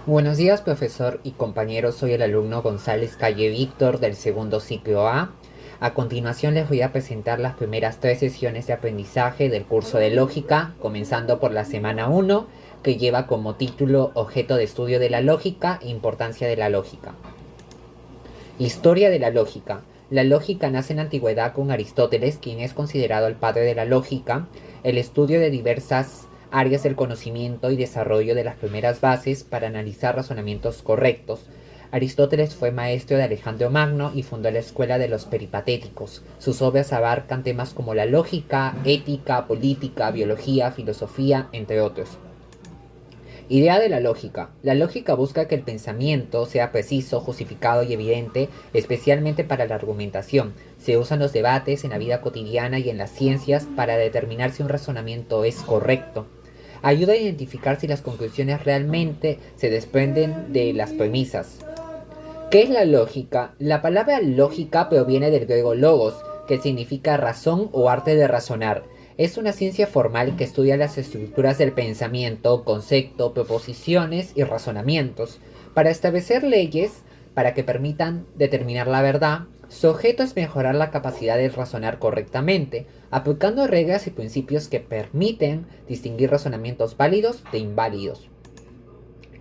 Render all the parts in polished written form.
Buenos días, profesor y compañeros. Soy el alumno González Calle Víctor del segundo ciclo A. A continuación les voy a presentar las primeras 3 sesiones de aprendizaje del curso de lógica, comenzando por la semana 1, que lleva como título Objeto de estudio de la lógica e importancia de la lógica. Historia de la lógica. La lógica nace en la antigüedad con Aristóteles, quien es considerado el padre de la lógica, el estudio de diversas áreas del conocimiento y desarrollo de las primeras bases para analizar razonamientos correctos. Aristóteles fue maestro de Alejandro Magno y fundó la escuela de los peripatéticos. Sus obras abarcan temas como la lógica, ética, política, biología, filosofía, entre otros. Idea de la lógica. La lógica busca que el pensamiento sea preciso, justificado y evidente, especialmente para la argumentación. Se usan los debates en la vida cotidiana y en las ciencias para determinar si un razonamiento es correcto. Ayuda a identificar si las conclusiones realmente se desprenden de las premisas. ¿Qué es la lógica? La palabra lógica proviene del griego logos, que significa razón o arte de razonar. Es una ciencia formal que estudia las estructuras del pensamiento, concepto, proposiciones y razonamientos. Para establecer leyes, para que permitan determinar la verdad, su objeto es mejorar la capacidad de razonar correctamente, aplicando reglas y principios que permiten distinguir razonamientos válidos de inválidos.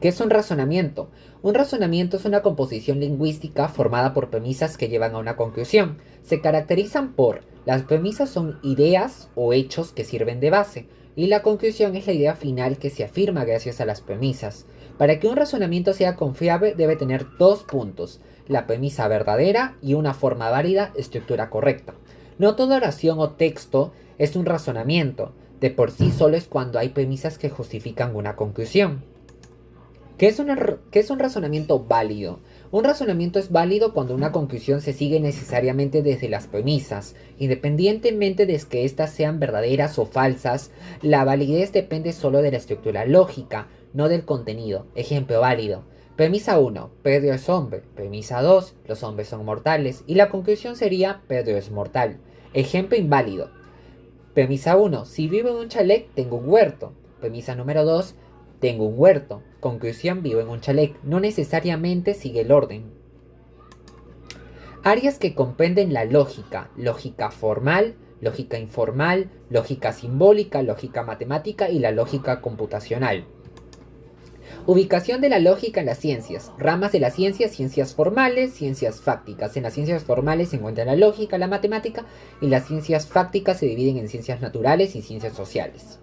¿Qué es un razonamiento? Un razonamiento es una composición lingüística formada por premisas que llevan a una conclusión. Se caracterizan por: las premisas son ideas o hechos que sirven de base, y la conclusión es la idea final que se afirma gracias a las premisas. Para que un razonamiento sea confiable debe tener 2 puntos: la premisa verdadera y una forma válida, estructura correcta. No toda oración o texto es un razonamiento. De por sí solo es cuando hay premisas que justifican una conclusión. ¿Qué es un razonamiento válido? Un razonamiento es válido cuando una conclusión se sigue necesariamente desde las premisas. Independientemente de que éstas sean verdaderas o falsas, la validez depende solo de la estructura lógica, no del contenido. Ejemplo válido. Premisa 1. Pedro es hombre. Premisa 2. Los hombres son mortales. Y la conclusión sería: Pedro es mortal. Ejemplo inválido. Premisa 1. Si vivo en un chalet, tengo un huerto. Premisa número 2. Tengo un huerto. Conclusión: vivo en un chalet. No necesariamente sigue el orden. Áreas que comprenden la lógica: lógica formal, lógica informal, lógica simbólica, lógica matemática y la lógica computacional. Ubicación de la lógica en las ciencias. Ramas de la ciencia: ciencias formales, ciencias fácticas. En las ciencias formales se encuentra la lógica, la matemática, y las ciencias fácticas se dividen en ciencias naturales y ciencias sociales.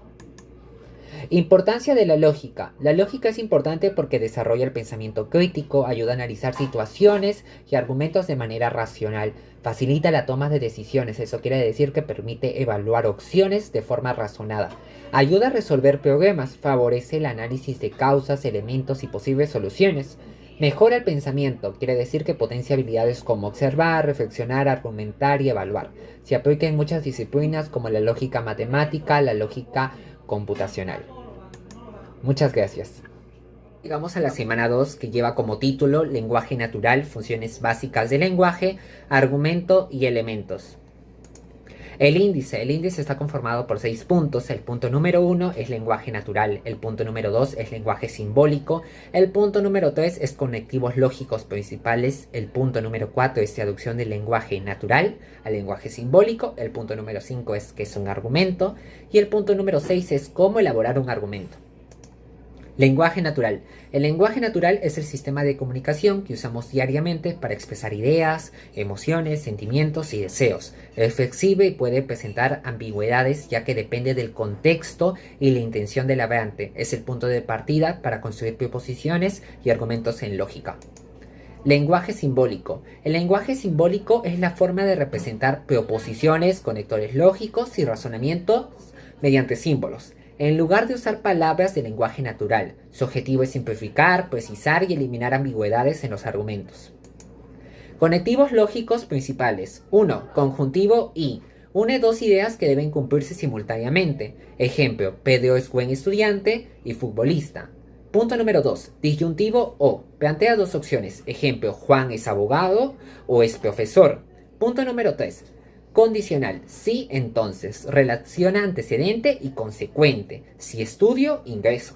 Importancia de la lógica. La lógica es importante porque desarrolla el pensamiento crítico, ayuda a analizar situaciones y argumentos de manera racional, facilita la toma de decisiones, eso quiere decir que permite evaluar opciones de forma razonada, ayuda a resolver problemas, favorece el análisis de causas, elementos y posibles soluciones, mejora el pensamiento, quiere decir que potencia habilidades como observar, reflexionar, argumentar y evaluar. Se aplica en muchas disciplinas como la lógica matemática, la lógica computacional. Muchas gracias. Llegamos a la semana 2, que lleva como título Lenguaje natural, funciones básicas del lenguaje, argumento y elementos. El índice está conformado por 6 puntos. El punto número 1 es lenguaje natural, el punto número 2 es lenguaje simbólico, el punto número 3 es conectivos lógicos principales, el punto número 4 es traducción del lenguaje natural al lenguaje simbólico, el punto número 5 es qué es un argumento y el punto número 6 es cómo elaborar un argumento. Lenguaje natural. El lenguaje natural es el sistema de comunicación que usamos diariamente para expresar ideas, emociones, sentimientos y deseos. Es flexible y puede presentar ambigüedades ya que depende del contexto y la intención del hablante. Es el punto de partida para construir proposiciones y argumentos en lógica. Lenguaje simbólico. El lenguaje simbólico es la forma de representar proposiciones, conectores lógicos y razonamientos mediante símbolos, en lugar de usar palabras de lenguaje natural. Su objetivo es simplificar, precisar y eliminar ambigüedades en los argumentos. Conectivos lógicos principales. 1. Conjuntivo y. Une dos ideas que deben cumplirse simultáneamente. Ejemplo: Pedro es buen estudiante y futbolista. Punto número 2. Disyuntivo o. Plantea dos opciones. Ejemplo: Juan es abogado o es profesor. Punto número 3. Condicional: sí, entonces. Relaciona antecedente y consecuente. Si estudio, ingreso.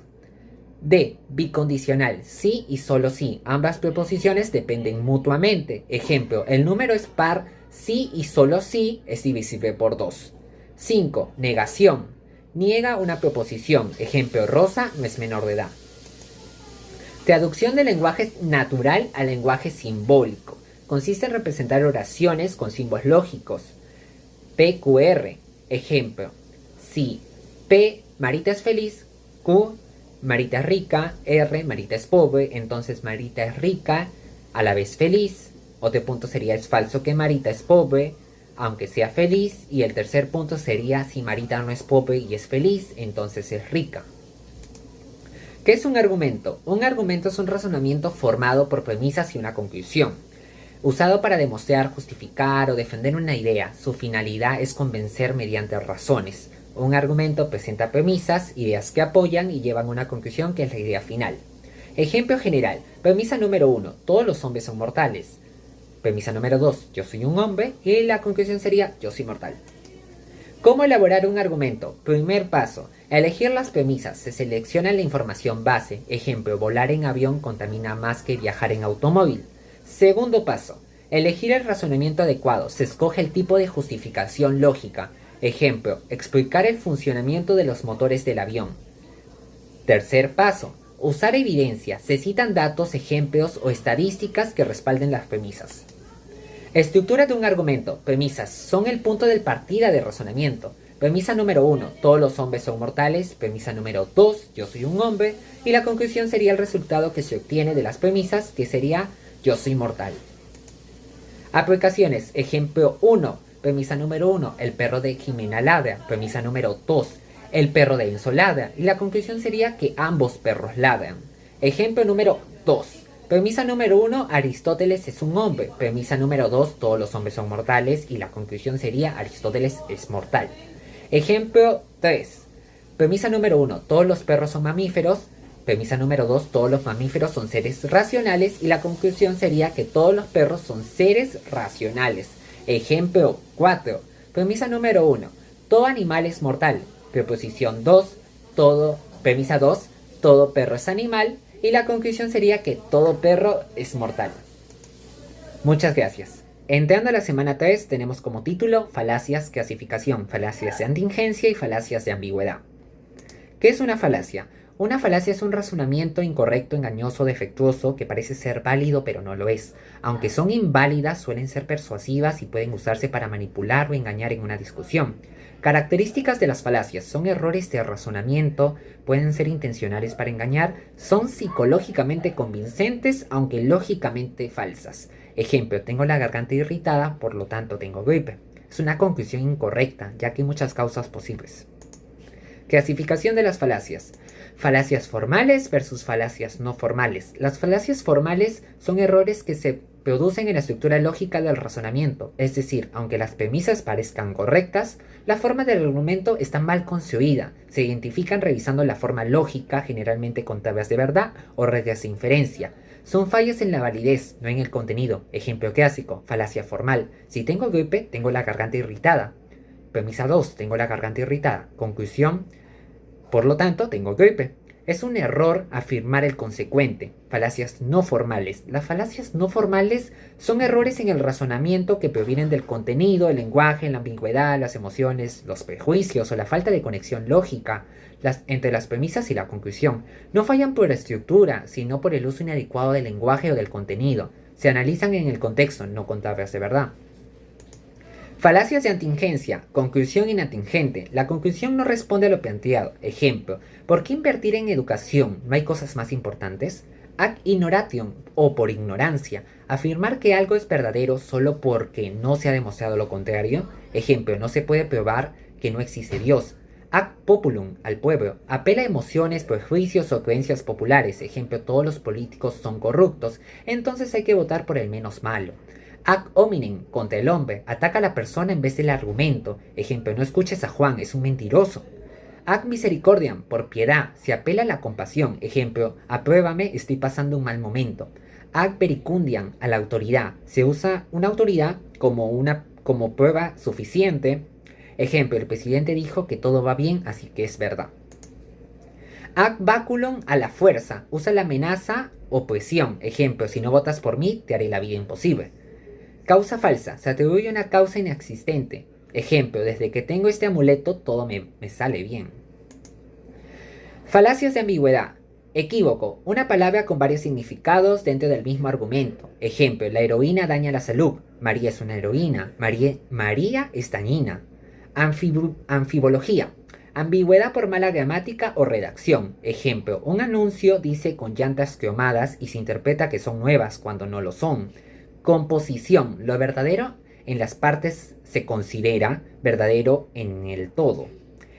D. Bicondicional, sí y solo sí. Ambas preposiciones dependen mutuamente. Ejemplo, el número es par, sí y solo sí es divisible por 2. 5. Negación. Niega una proposición. Ejemplo, Rosa no es menor de edad. Traducción del lenguaje natural al lenguaje simbólico. Consiste en representar oraciones con símbolos lógicos. PQR. Ejemplo, si P, Marita es feliz, Q, Marita es rica, R, Marita es pobre, entonces Marita es rica, a la vez feliz. Otro punto sería es falso que Marita es pobre, aunque sea feliz. Y el tercer punto sería si Marita no es pobre y es feliz, entonces es rica. ¿Qué es un argumento? Un argumento es un razonamiento formado por premisas y una conclusión, usado para demostrar, justificar o defender una idea. Su finalidad es convencer mediante razones. Un argumento presenta premisas, ideas que apoyan y llevan a una conclusión que es la idea final. Ejemplo general. Premisa número 1. Todos los hombres son mortales. Premisa número 2. Yo soy un hombre. Y la conclusión sería yo soy mortal. ¿Cómo elaborar un argumento? Primer paso. Elegir las premisas. Se selecciona la información base. Ejemplo, volar en avión contamina más que viajar en automóvil. Segundo paso. Elegir el razonamiento adecuado. Se escoge el tipo de justificación lógica. Ejemplo, explicar el funcionamiento de los motores del avión. Tercer paso. Usar evidencia. Se citan datos, ejemplos o estadísticas que respalden las premisas. Estructura de un argumento. Premisas. Son el punto de partida de razonamiento. Premisa número 1. Todos los hombres son mortales. Premisa número 2. Yo soy un hombre. Y la conclusión sería el resultado que se obtiene de las premisas, que sería yo soy mortal. Aplicaciones. Ejemplo 1. Premisa número 1. El perro de Jimena ladra. Premisa número 2. El perro de Enzo ladra. Y la conclusión sería que ambos perros ladran. Ejemplo número 2. Premisa número 1. Aristóteles es un hombre. Premisa número 2. Todos los hombres son mortales. Y la conclusión sería Aristóteles es mortal. Ejemplo 3. Premisa número 1. Todos los perros son mamíferos. Premisa número 2. Todos los mamíferos son seres racionales. Y la conclusión sería que todos los perros son seres racionales. Ejemplo 4. Premisa número 1. Todo animal es mortal. Preposición 2. Premisa 2. Todo perro es animal. Y la conclusión sería que todo perro es mortal. Muchas gracias. Entrando a la semana 3 tenemos como título falacias, clasificación, falacias de contingencia y falacias de ambigüedad. ¿Qué es una falacia? Una falacia es un razonamiento incorrecto, engañoso, defectuoso, que parece ser válido pero no lo es. Aunque son inválidas, suelen ser persuasivas y pueden usarse para manipular o engañar en una discusión. Características de las falacias: son errores de razonamiento, pueden ser intencionales para engañar, son psicológicamente convincentes aunque lógicamente falsas. Ejemplo, tengo la garganta irritada, por lo tanto tengo gripe. Es una conclusión incorrecta, ya que hay muchas causas posibles. Clasificación de las falacias. Falacias formales versus falacias no formales. Las falacias formales son errores que se producen en la estructura lógica del razonamiento, es decir, aunque las premisas parezcan correctas, la forma del argumento está mal construida. Se identifican revisando la forma lógica, generalmente con tablas de verdad o reglas de inferencia. Son fallas en la validez, no en el contenido. Ejemplo clásico, falacia formal. Si tengo gripe, tengo la garganta irritada. Premisa 2, tengo la garganta irritada. Conclusión, por lo tanto, tengo gripe. Es un error afirmar el consecuente. Falacias no formales. Las falacias no formales son errores en el razonamiento que provienen del contenido, el lenguaje, la ambigüedad, las emociones, los prejuicios o la falta de conexión lógica entre las premisas y la conclusión. No fallan por la estructura, sino por el uso inadecuado del lenguaje o del contenido. Se analizan en el contexto, no con tablas de verdad. Falacias de atingencia. Conclusión inatingente. La conclusión no responde a lo planteado. Ejemplo, ¿por qué invertir en educación? ¿No hay cosas más importantes? Ad ignoration, o por ignorancia. Afirmar que algo es verdadero solo porque no se ha demostrado lo contrario. Ejemplo, no se puede probar que no existe Dios. Ad populum, al pueblo. Apela a emociones, prejuicios o creencias populares. Ejemplo, todos los políticos son corruptos, entonces hay que votar por el menos malo. Ad hominem, contra el hombre. Ataca a la persona en vez del argumento. Ejemplo, no escuches a Juan, es un mentiroso. Ad misericordiam, por piedad. Se apela a la compasión. Ejemplo, apruébame, estoy pasando un mal momento. Ad verecundiam, a la autoridad. Se usa una autoridad como prueba suficiente. Ejemplo, el presidente dijo que todo va bien, así que es verdad. Ac baculum a la fuerza. Usa la amenaza o cohesión. Ejemplo, si no votas por mí, te haré la vida imposible. Causa falsa. Se atribuye una causa inexistente. Ejemplo, desde que tengo este amuleto todo me sale bien. Falacias de ambigüedad. Equívoco. Una palabra con varios significados dentro del mismo argumento. Ejemplo, la heroína daña la salud. María es una heroína. María es dañina. Anfibología. Ambigüedad por mala gramática o redacción. Ejemplo, un anuncio dice con llantas cromadas y se interpreta que son nuevas cuando no lo son. Composición. Lo verdadero en las partes se considera verdadero en el todo.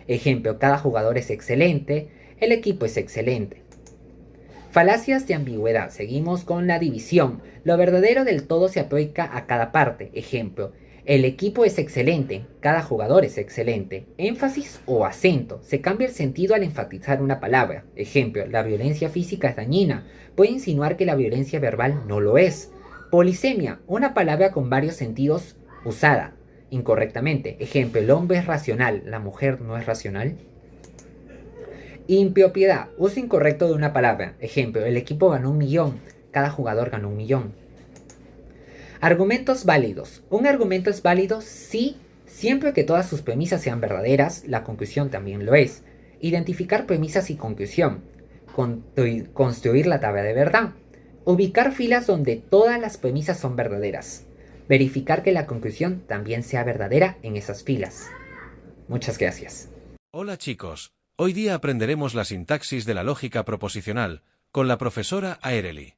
Ejemplo, cada jugador es excelente, el equipo es excelente. Falacias de ambigüedad. Seguimos con la división. Lo verdadero del todo se aplica a cada parte. Ejemplo, el equipo es excelente, cada jugador es excelente. Énfasis o acento. Se cambia el sentido al enfatizar una palabra. Ejemplo, la violencia física es dañina. Puede insinuar que la violencia verbal no lo es. Polisemia. Una palabra con varios sentidos usada incorrectamente. Ejemplo, el hombre es racional, la mujer no es racional. Impropiedad. Uso incorrecto de una palabra. Ejemplo, el equipo ganó 1.000.000. Cada jugador ganó 1.000.000. Argumentos válidos. Un argumento es válido si, siempre que todas sus premisas sean verdaderas, la conclusión también lo es. Identificar premisas y conclusión. Construir la tabla de verdad. Ubicar filas donde todas las premisas son verdaderas. Verificar que la conclusión también sea verdadera en esas filas. Muchas gracias. Hola chicos, hoy día aprenderemos la sintaxis de la lógica proposicional con la profesora Aereli.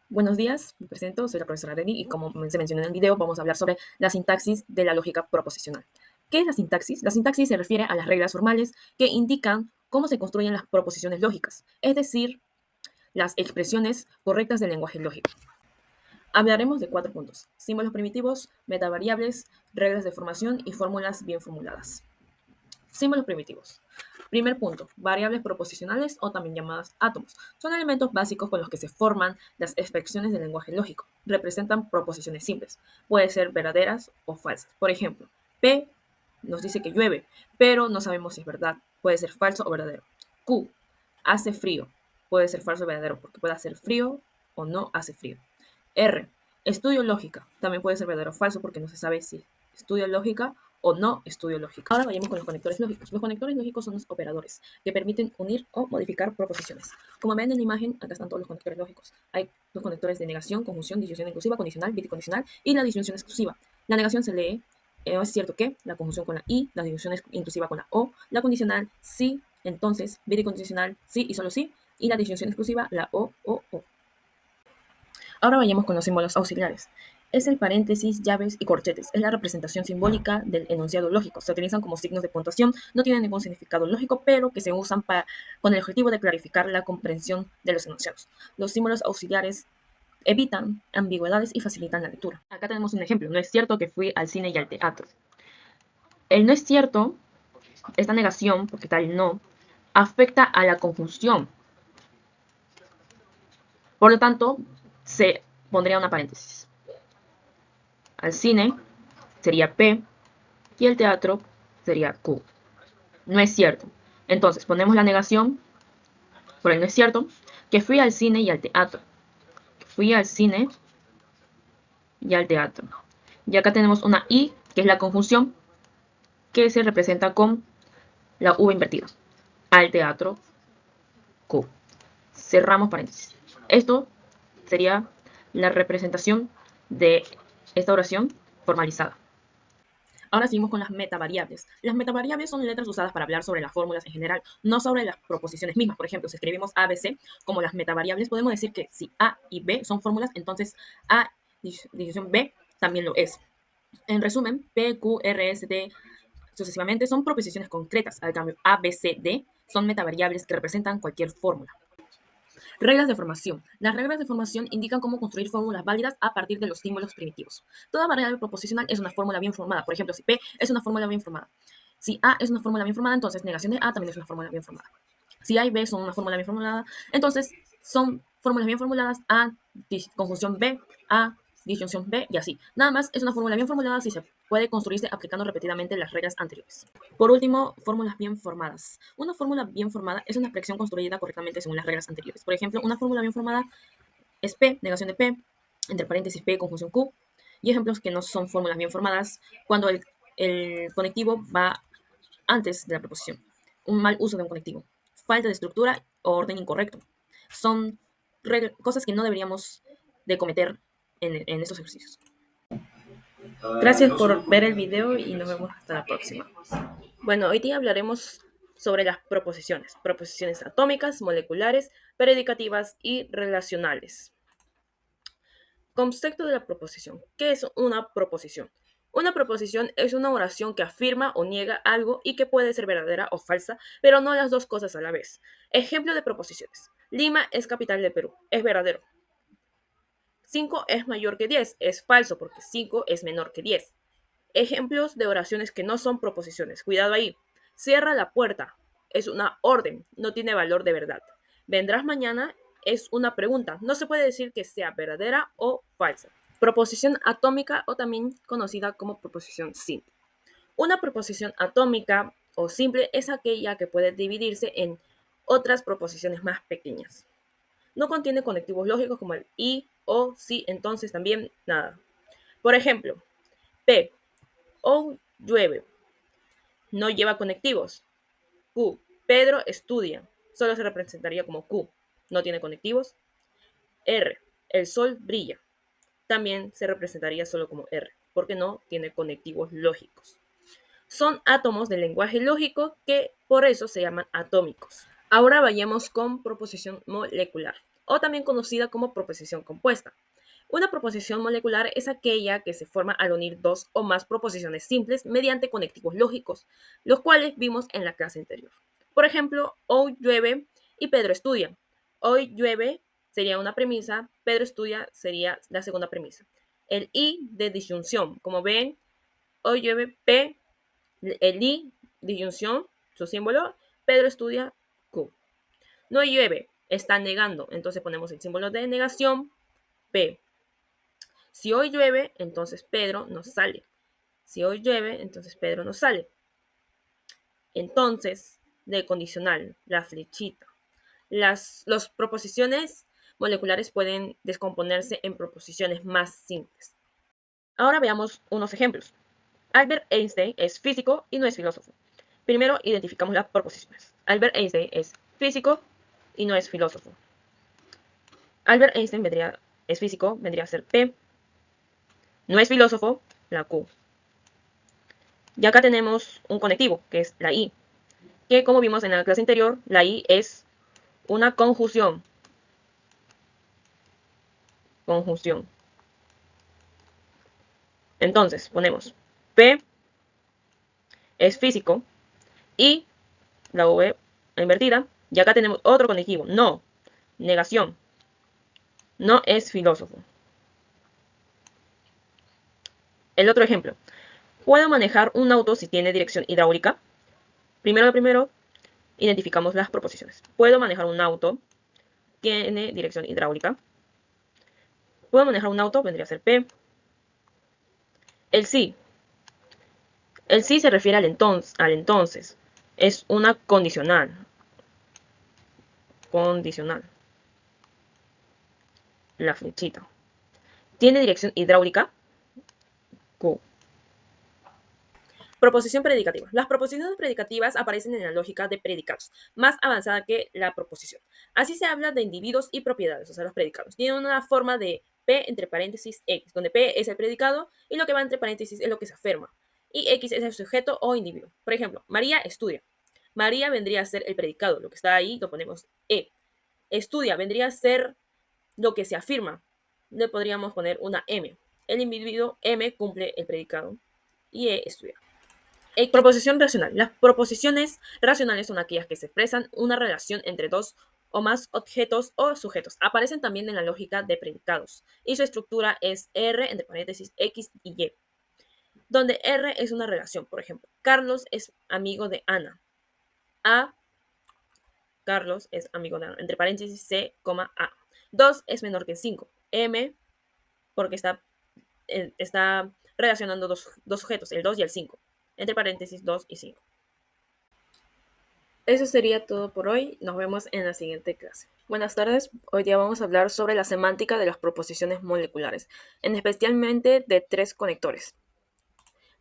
Buenos días, me presento, soy la profesora Aereli y como se mencionó en el video vamos a hablar sobre la sintaxis de la lógica proposicional. ¿Qué es la sintaxis? La sintaxis se refiere a las reglas formales que indican cómo se construyen las proposiciones lógicas, es decir, las expresiones correctas del lenguaje lógico. Hablaremos de 4 puntos: símbolos primitivos, metavariables, reglas de formación y fórmulas bien formuladas. Símbolos primitivos. Primer punto, variables proposicionales o también llamadas átomos. Son elementos básicos con los que se forman las expresiones del lenguaje lógico. Representan proposiciones simples. Pueden ser verdaderas o falsas. Por ejemplo, P nos dice que llueve, pero no sabemos si es verdad. Puede ser falso o verdadero. Q, hace frío. Puede ser falso o verdadero porque puede hacer frío o no hace frío. R, estudio lógica. También puede ser verdadero o falso porque no se sabe si estudio lógica o no estudio lógica. Ahora vayamos con los conectores lógicos. Los conectores lógicos son los operadores que permiten unir o modificar proposiciones. Como ven en la imagen, acá están todos los conectores lógicos. Hay los conectores de negación, conjunción, disyunción inclusiva, condicional, bicondicional y la disyunción exclusiva. La negación se lee es cierto que, la conjunción con la y, la disyunción inclusiva con la o, la condicional sí, entonces, bicondicional sí y solo sí, y la disyunción exclusiva la o. Ahora vayamos con los símbolos auxiliares. Es el paréntesis, llaves y corchetes. Es la representación simbólica del enunciado lógico. Se utilizan como signos de puntuación, no tienen ningún significado lógico, pero que se usan con el objetivo de clarificar la comprensión de los enunciados. Los símbolos auxiliares evitan ambigüedades y facilitan la lectura. Acá tenemos un ejemplo. No es cierto que fui al cine y al teatro. El no es cierto, esta negación, porque tal no, afecta a la conjunción. Por lo tanto, se pondría una paréntesis. Al cine sería P y el teatro sería Q. No es cierto. Entonces ponemos la negación por el no es cierto, que fui al cine y al teatro. Fui al cine y al teatro. Y acá tenemos una I, que es la conjunción, que se representa con la V invertida. Al teatro, Q. Cerramos paréntesis. Esto sería la representación de esta oración formalizada. Ahora seguimos con las metavariables. Las metavariables son letras usadas para hablar sobre las fórmulas en general, no sobre las proposiciones mismas. Por ejemplo, si escribimos A, B, C como las metavariables, podemos decir que si A y B son fórmulas, entonces A disyunción B también lo es. En resumen, P, Q, R, S, T, sucesivamente son proposiciones concretas. Al cambio, A, B, C, D son metavariables que representan cualquier fórmula. Reglas de formación. Las reglas de formación indican cómo construir fórmulas válidas a partir de los símbolos primitivos. Toda variable proposicional es una fórmula bien formada. Por ejemplo, si P es una fórmula bien formada. Si A es una fórmula bien formada, entonces negación de A también es una fórmula bien formada. Si A y B son una fórmula bien formulada, entonces son fórmulas bien formuladas A, conjunción B, A, disyunción B y así. Nada más es una fórmula bien formulada si se puede construirse aplicando repetidamente las reglas anteriores. Por último, fórmulas bien formadas. Una fórmula bien formada es una expresión construida correctamente según las reglas anteriores. Por ejemplo, una fórmula bien formada es P, negación de P, entre paréntesis P, conjunción Q. Y ejemplos que no son fórmulas bien formadas, cuando el conectivo va antes de la preposición. Un mal uso de un conectivo. Falta de estructura o orden incorrecto. Son cosas que no deberíamos de cometer en estos ejercicios. Gracias por ver el video y nos vemos hasta la próxima. Bueno, hoy día hablaremos sobre las proposiciones. Proposiciones atómicas, moleculares, predicativas y relacionales. Concepto de la proposición. ¿Qué es una proposición? Una proposición es una oración que afirma o niega algo y que puede ser verdadera o falsa, pero no las dos cosas a la vez. Ejemplo de proposiciones. Lima es capital de Perú. Es verdadero. 5 es mayor que 10. Es falso porque 5 es menor que 10. Ejemplos de oraciones que no son proposiciones. Cuidado ahí. Cierra la puerta. Es una orden. No tiene valor de verdad. Vendrás mañana es una pregunta. No se puede decir que sea verdadera o falsa. Proposición atómica o también conocida como proposición simple. Una proposición atómica o simple es aquella que puede dividirse en otras proposiciones más pequeñas. No contiene conectivos lógicos como el y, o, si, entonces, también, nada. Por ejemplo, P, O llueve, no lleva conectivos. Q, Pedro estudia, solo se representaría como Q, no tiene conectivos. R, el sol brilla, también se representaría solo como R, porque no tiene conectivos lógicos. Son átomos del lenguaje lógico que por eso se llaman atómicos. Ahora vayamos con proposición molecular, o también conocida como proposición compuesta. Una proposición molecular es aquella que se forma al unir dos o más proposiciones simples mediante conectivos lógicos, los cuales vimos en la clase anterior. Por ejemplo, hoy llueve y Pedro estudia. Hoy llueve sería una premisa, Pedro estudia sería la segunda premisa. El I de disyunción, como ven, hoy llueve P, el I, disyunción, su símbolo, Pedro estudia Q. No llueve, está negando, entonces ponemos el símbolo de negación, P. Si hoy llueve, entonces Pedro no sale. Si hoy llueve, entonces Pedro no sale. Entonces, de condicional, la flechita. Las proposiciones moleculares pueden descomponerse en proposiciones más simples. Ahora veamos unos ejemplos. Albert Einstein es físico y no es filósofo. Primero identificamos las proposiciones. Albert Einstein es físico y no es filósofo. Albert Einstein es físico, vendría a ser P. No es filósofo, la Q. Y acá tenemos un conectivo, que es la I, que como vimos en la clase anterior, la I es una conjunción. Conjunción. Entonces, ponemos P es físico y la V invertida. Y acá tenemos otro conectivo, no, negación. No es filósofo. El otro ejemplo. ¿Puedo manejar un auto si tiene dirección hidráulica? Primero, identificamos las proposiciones. ¿Puedo manejar un auto? Tiene dirección hidráulica. ¿Puedo manejar un auto? Vendría a ser P. El sí. El sí se refiere al entonces. Es una condicional. Condicional. La flechita. ¿Tiene dirección hidráulica? Q. Proposición predicativa. Las proposiciones predicativas aparecen en la lógica de predicados, más avanzada que la proposición. Así se habla de individuos y propiedades, o sea, los predicados. Tienen una forma de P entre paréntesis X, donde P es el predicado y lo que va entre paréntesis es lo que se afirma. Y X es el sujeto o individuo. Por ejemplo, María estudia. María vendría a ser el predicado, lo que está ahí lo ponemos E. Estudia vendría a ser lo que se afirma. Le podríamos poner una M. El individuo M cumple el predicado y E estudia. Proposición racional. Las proposiciones racionales son aquellas que se expresan una relación entre dos o más objetos o sujetos. Aparecen también en la lógica de predicados y su estructura es R entre paréntesis X y Y, donde R es una relación. Por ejemplo, Carlos es amigo de Ana. A, Carlos es amigo de Ana, entre paréntesis C, A. 2 es menor que 5. M, porque está relacionando dos sujetos, el 2 y el 5, entre paréntesis 2 y 5. Eso sería todo por hoy. Nos vemos en la siguiente clase. Buenas tardes. Hoy día vamos a hablar sobre la semántica de las proposiciones moleculares, en especialmente de 3 conectores.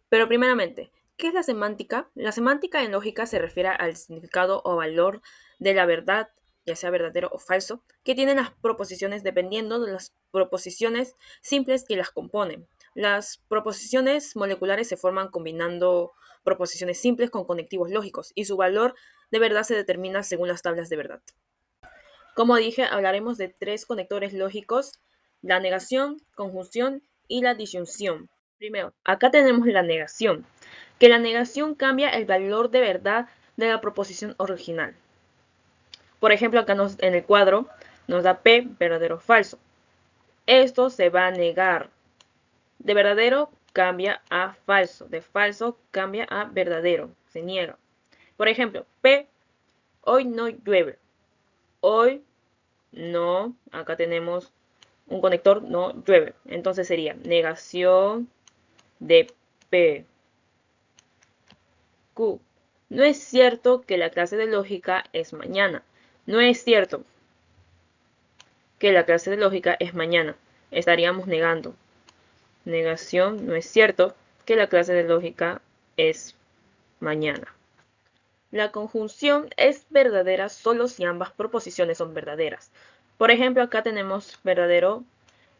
Pero primeramente, ¿qué es la semántica? La semántica en lógica se refiere al significado o valor de la verdad, ya sea verdadero o falso, que tienen las proposiciones dependiendo de las proposiciones simples que las componen. Las proposiciones moleculares se forman combinando proposiciones simples con conectivos lógicos y su valor de verdad se determina según las tablas de verdad. Como dije, hablaremos de 3 conectores lógicos: la negación, conjunción y la disyunción. Primero, acá tenemos la negación, que la negación cambia el valor de verdad de la proposición original. Por ejemplo, acá en el cuadro nos da P, verdadero o falso. Esto se va a negar. De verdadero cambia a falso, de falso cambia a verdadero, se niega. Por ejemplo, P, hoy no llueve. Hoy no, acá tenemos un conector, no llueve. Entonces sería negación de P. Q. No es cierto que la clase de lógica es mañana. No es cierto que la clase de lógica es mañana. Estaríamos negando. Negación, no es cierto que la clase de lógica es mañana. La conjunción es verdadera solo si ambas proposiciones son verdaderas. Por ejemplo, acá tenemos verdadero,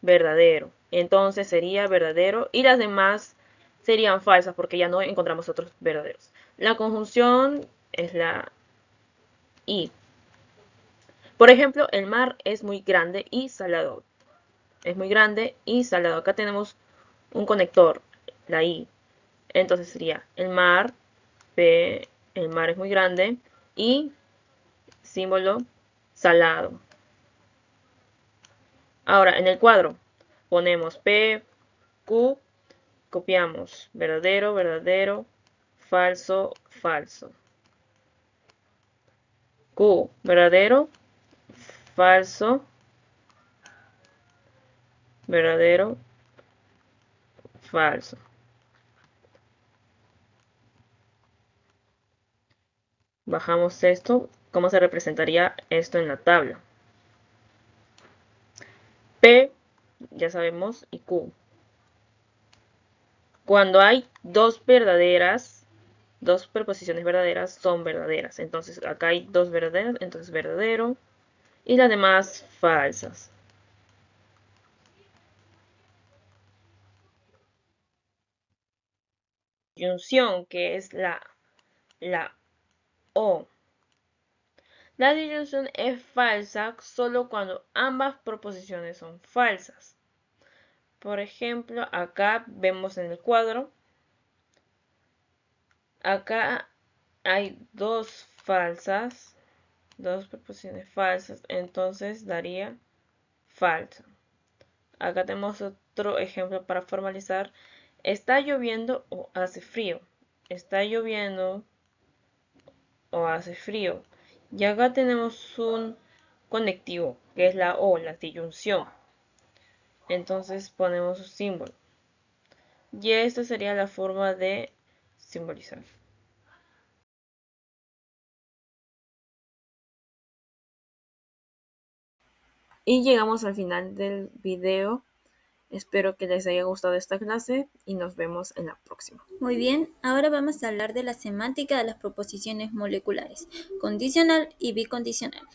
verdadero. Entonces sería verdadero y las demás serían falsas porque ya no encontramos otros verdaderos. La conjunción es la I. Por ejemplo, el mar es muy grande y salado. Es muy grande y salado. Acá tenemos un conector, la I. Entonces sería el mar, P, el mar es muy grande y símbolo salado. Ahora, en el cuadro ponemos P, Q, copiamos verdadero, verdadero, falso, falso. Q, verdadero, falso, verdadero, falso. Bajamos esto. ¿Cómo se representaría esto en la tabla? P, ya sabemos, y Q. Cuando hay dos verdaderas, dos preposiciones verdaderas son verdaderas. Entonces acá hay dos verdaderas, entonces verdadero. Y las demás falsas. Disyunción, que es la O. La disyunción es falsa solo cuando ambas proposiciones son falsas. Por ejemplo, acá vemos en el cuadro, acá hay dos falsas, dos proposiciones falsas, entonces daría falsa. Acá tenemos otro ejemplo para formalizar. Está lloviendo o hace frío. Está lloviendo o hace frío. Y acá tenemos un conectivo, que es la O, la disyunción. Entonces ponemos un símbolo. Y esta sería la forma de simbolizar. Y llegamos al final del video. Espero que les haya gustado esta clase y nos vemos en la próxima. Muy bien, ahora vamos a hablar de la semántica de las proposiciones moleculares, condicional y bicondicional.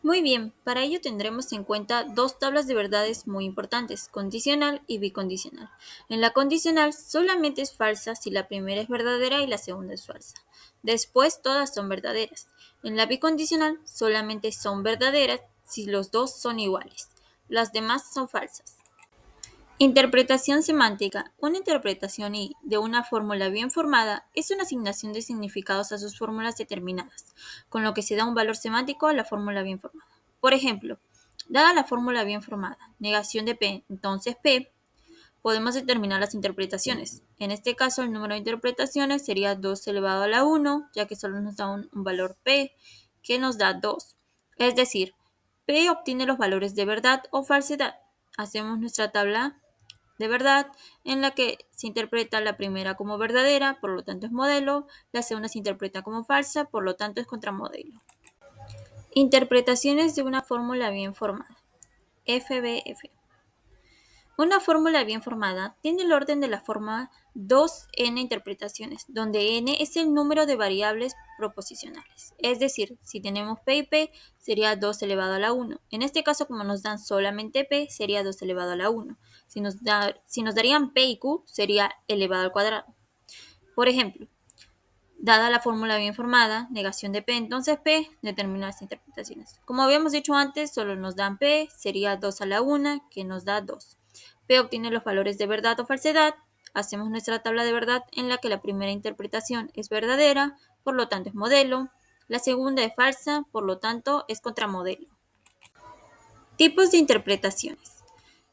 Muy bien, para ello tendremos en cuenta dos tablas de verdades muy importantes, condicional y bicondicional. En la condicional solamente es falsa si la primera es verdadera y la segunda es falsa. Después todas son verdaderas. En la bicondicional solamente son verdaderas si los dos son iguales. Las demás son falsas. Interpretación semántica. Una interpretación de una fórmula bien formada es una asignación de significados a sus fórmulas determinadas, con lo que se da un valor semántico a la fórmula bien formada. Por ejemplo, dada la fórmula bien formada, negación de P, entonces P, podemos determinar las interpretaciones. En este caso, el número de interpretaciones sería 2 elevado a la 1, ya que solo nos da un valor P, que nos da 2. Es decir, P obtiene los valores de verdad o falsedad. Hacemos nuestra tabla de verdad, en la que se interpreta la primera como verdadera, por lo tanto es modelo, la segunda se interpreta como falsa, por lo tanto es contramodelo. Interpretaciones de una fórmula bien formada. FBF. Una fórmula bien formada tiene el orden de la forma 2n interpretaciones, donde n es el número de variables proposicionales. Es decir, si tenemos p y p, sería 2 elevado a la 1. En este caso, como nos dan solamente p, sería 2 elevado a la 1. Si nos darían p y q, sería elevado al cuadrado. Por ejemplo, dada la fórmula bien formada, negación de p, entonces p determina las interpretaciones. Como habíamos dicho antes, solo nos dan p, sería 2 a la 1, que nos da 2. P obtiene los valores de verdad o falsedad. Hacemos nuestra tabla de verdad en la que la primera interpretación es verdadera, por lo tanto es modelo. La segunda es falsa, por lo tanto es contramodelo. Tipos de interpretaciones.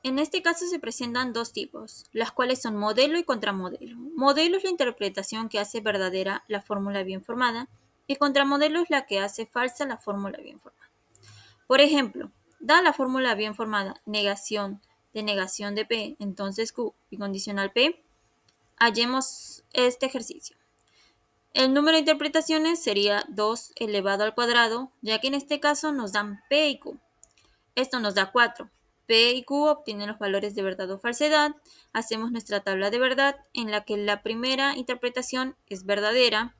En este caso se presentan dos tipos, las cuales son modelo y contramodelo. Modelo es la interpretación que hace verdadera la fórmula bien formada y contramodelo es la que hace falsa la fórmula bien formada. Por ejemplo, dada la fórmula bien formada, negación de P, entonces Q y condicional P, hallemos este ejercicio. El número de interpretaciones sería 2 elevado al cuadrado, ya que en este caso nos dan P y Q. Esto nos da 4. P y Q obtienen los valores de verdad o falsedad. Hacemos nuestra tabla de verdad en la que la primera interpretación es verdadera,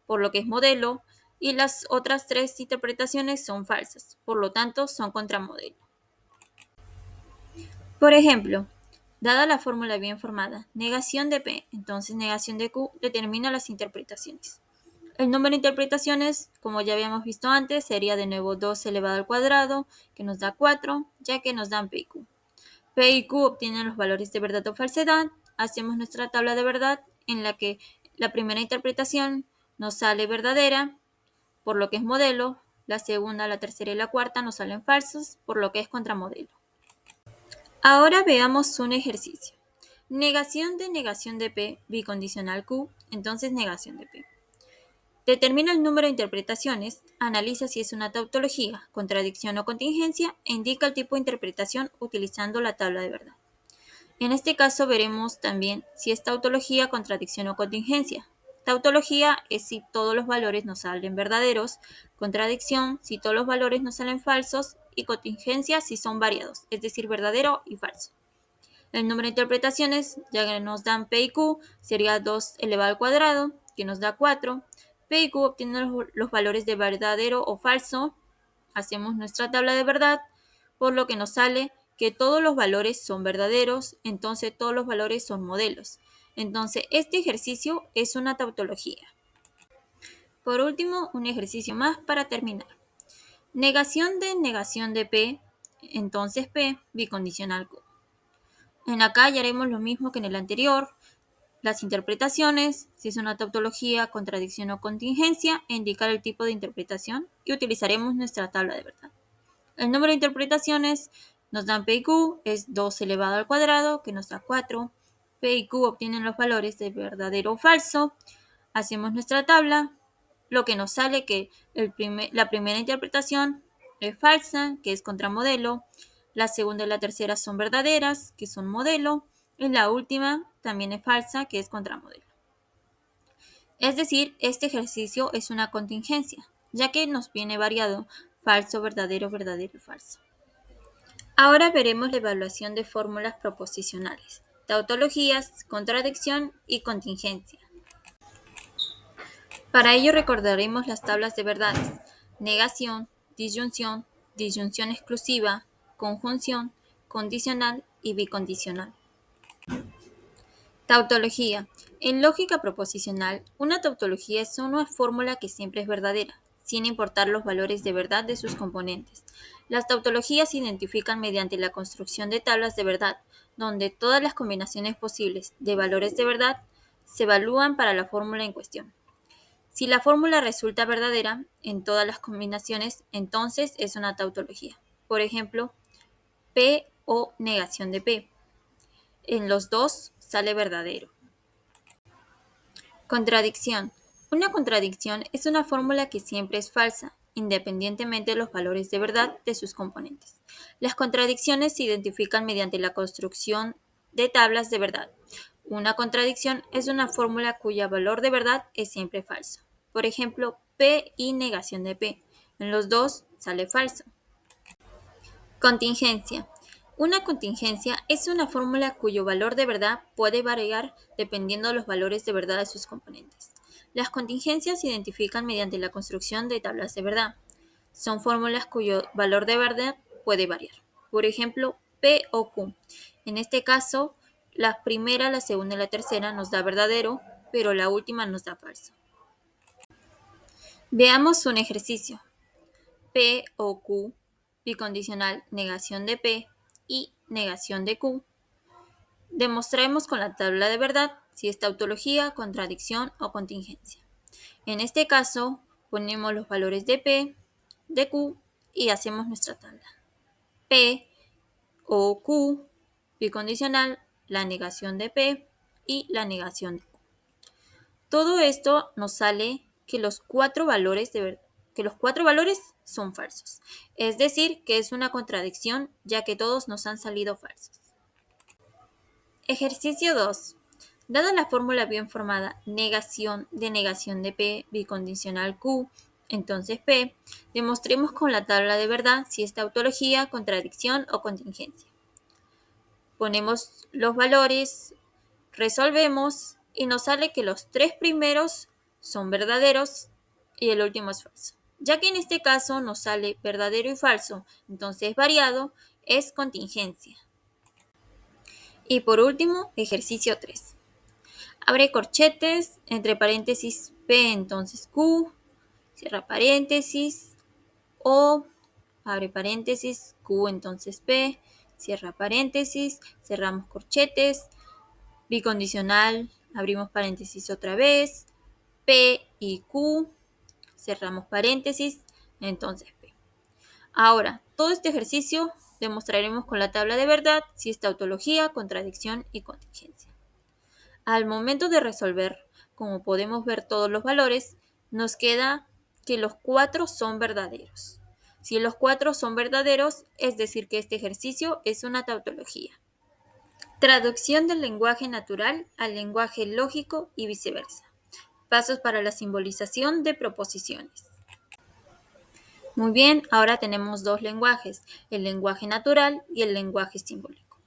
por lo que es modelo, y las otras tres interpretaciones son falsas, por lo tanto son contramodelo. Por ejemplo, dada la fórmula bien formada, negación de P, entonces negación de Q determina las interpretaciones. El número de interpretaciones, como ya habíamos visto antes, sería de nuevo 2 elevado al cuadrado, que nos da 4, ya que nos dan P y Q. P y Q obtienen los valores de verdad o falsedad. Hacemos nuestra tabla de verdad en la que la primera interpretación nos sale verdadera, por lo que es modelo. La segunda, la tercera y la cuarta nos salen falsos, por lo que es contramodelo. Ahora veamos un ejercicio. Negación de P bicondicional Q, entonces negación de P. Determina el número de interpretaciones, analiza si es una tautología, contradicción o contingencia e indica el tipo de interpretación utilizando la tabla de verdad. En este caso veremos también si es tautología, contradicción o contingencia. Tautología es si todos los valores nos salen verdaderos, contradicción si todos los valores nos salen falsos y contingencia si son variados, es decir, verdadero y falso. El número de interpretaciones, ya que nos dan P y Q, sería 2 elevado al cuadrado, que nos da 4. P y Q obtienen los valores de verdadero o falso. Hacemos nuestra tabla de verdad, por lo que nos sale que todos los valores son verdaderos, entonces todos los valores son modelos. Entonces, este ejercicio es una tautología. Por último, un ejercicio más para terminar. Negación de P, entonces P bicondicional Q. En acá ya haremos lo mismo que en el anterior. Las interpretaciones, si es una tautología, contradicción o contingencia, e indicar el tipo de interpretación y utilizaremos nuestra tabla de verdad. El número de interpretaciones nos dan P y Q, es 2 elevado al cuadrado, que nos da 4. P y Q obtienen los valores de verdadero o falso. Hacemos nuestra tabla, lo que nos sale que la primera interpretación es falsa, que es contramodelo. La segunda y la tercera son verdaderas, que son modelo. Y la última también es falsa, que es contramodelo. Es decir, este ejercicio es una contingencia, ya que nos viene variado falso, verdadero, verdadero y falso. Ahora veremos la evaluación de fórmulas proposicionales, tautologías, contradicción y contingencia. Para ello recordaremos las tablas de verdades: negación, disyunción exclusiva, conjunción, condicional y bicondicional. Tautología. En lógica proposicional, una tautología es una fórmula que siempre es verdadera, sin importar los valores de verdad de sus componentes. Las tautologías se identifican mediante la construcción de tablas de verdad, donde todas las combinaciones posibles de valores de verdad se evalúan para la fórmula en cuestión. Si la fórmula resulta verdadera en todas las combinaciones, entonces es una tautología. Por ejemplo, P o negación de P. En los dos sale verdadero. Contradicción. Una contradicción es una fórmula que siempre es falsa, independientemente de los valores de verdad de sus componentes. Las contradicciones se identifican mediante la construcción de tablas de verdad. Una contradicción es una fórmula cuyo valor de verdad es siempre falso. Por ejemplo, P y negación de P. En los dos sale falso. Contingencia. Una contingencia es una fórmula cuyo valor de verdad puede variar dependiendo de los valores de verdad de sus componentes. Las contingencias se identifican mediante la construcción de tablas de verdad. Son fórmulas cuyo valor de verdad puede variar. Por ejemplo, P o Q. En este caso, la primera, la segunda y la tercera nos da verdadero, pero la última nos da falso. Veamos un ejercicio. P o Q, bicondicional negación de P y negación de Q. Demostraremos con la tabla de verdad si es tautología, contradicción o contingencia. En este caso, ponemos los valores de P, de Q y hacemos nuestra tabla. P o Q, bicondicional, la negación de P y la negación de Q. Todo esto nos sale que los cuatro valores son falsos. Es decir, que es una contradicción ya que todos nos han salido falsos. Ejercicio 2. Dada la fórmula bien formada negación de P bicondicional Q, entonces P, demostremos con la tabla de verdad si es tautología, contradicción o contingencia. Ponemos los valores, resolvemos y nos sale que los tres primeros son verdaderos y el último es falso. Ya que en este caso nos sale verdadero y falso, entonces variado es contingencia. Y por último, ejercicio 3. Abre corchetes, entre paréntesis P, entonces Q, cierra paréntesis, o abre paréntesis, Q, entonces P, cierra paréntesis, cerramos corchetes, bicondicional, abrimos paréntesis otra vez, P y Q, cerramos paréntesis, entonces P. Ahora, todo este ejercicio demostraremos con la tabla de verdad si es tautología, contradicción y contingencia. Al momento de resolver, como podemos ver todos los valores, nos queda que los cuatro son verdaderos. Si los cuatro son verdaderos, es decir que este ejercicio es una tautología. Traducción del lenguaje natural al lenguaje lógico y viceversa. Pasos para la simbolización de proposiciones. Muy bien, ahora tenemos dos lenguajes, el lenguaje natural y el lenguaje simbólico.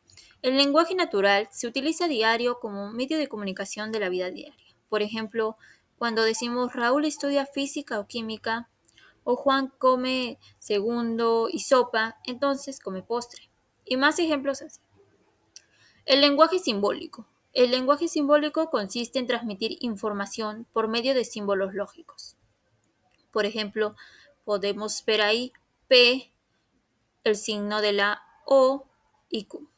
El lenguaje natural se utiliza a diario como medio de comunicación de la vida diaria. Por ejemplo, cuando decimos Raúl estudia física o química, o Juan come segundo y sopa, entonces come postre. Y más ejemplos así. El lenguaje simbólico. El lenguaje simbólico consiste en transmitir información por medio de símbolos lógicos. Por ejemplo, podemos ver ahí P, el signo de la O y Q.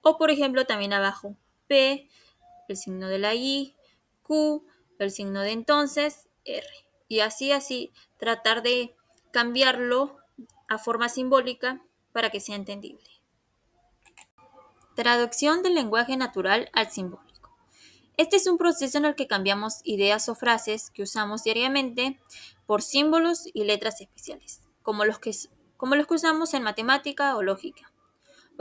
O por ejemplo también abajo P, el signo de la I, Q, el signo de entonces, R. Y así, tratar de cambiarlo a forma simbólica para que sea entendible. Traducción del lenguaje natural al simbólico. Este es un proceso en el que cambiamos ideas o frases que usamos diariamente por símbolos y letras especiales, como los que usamos en matemática o lógica.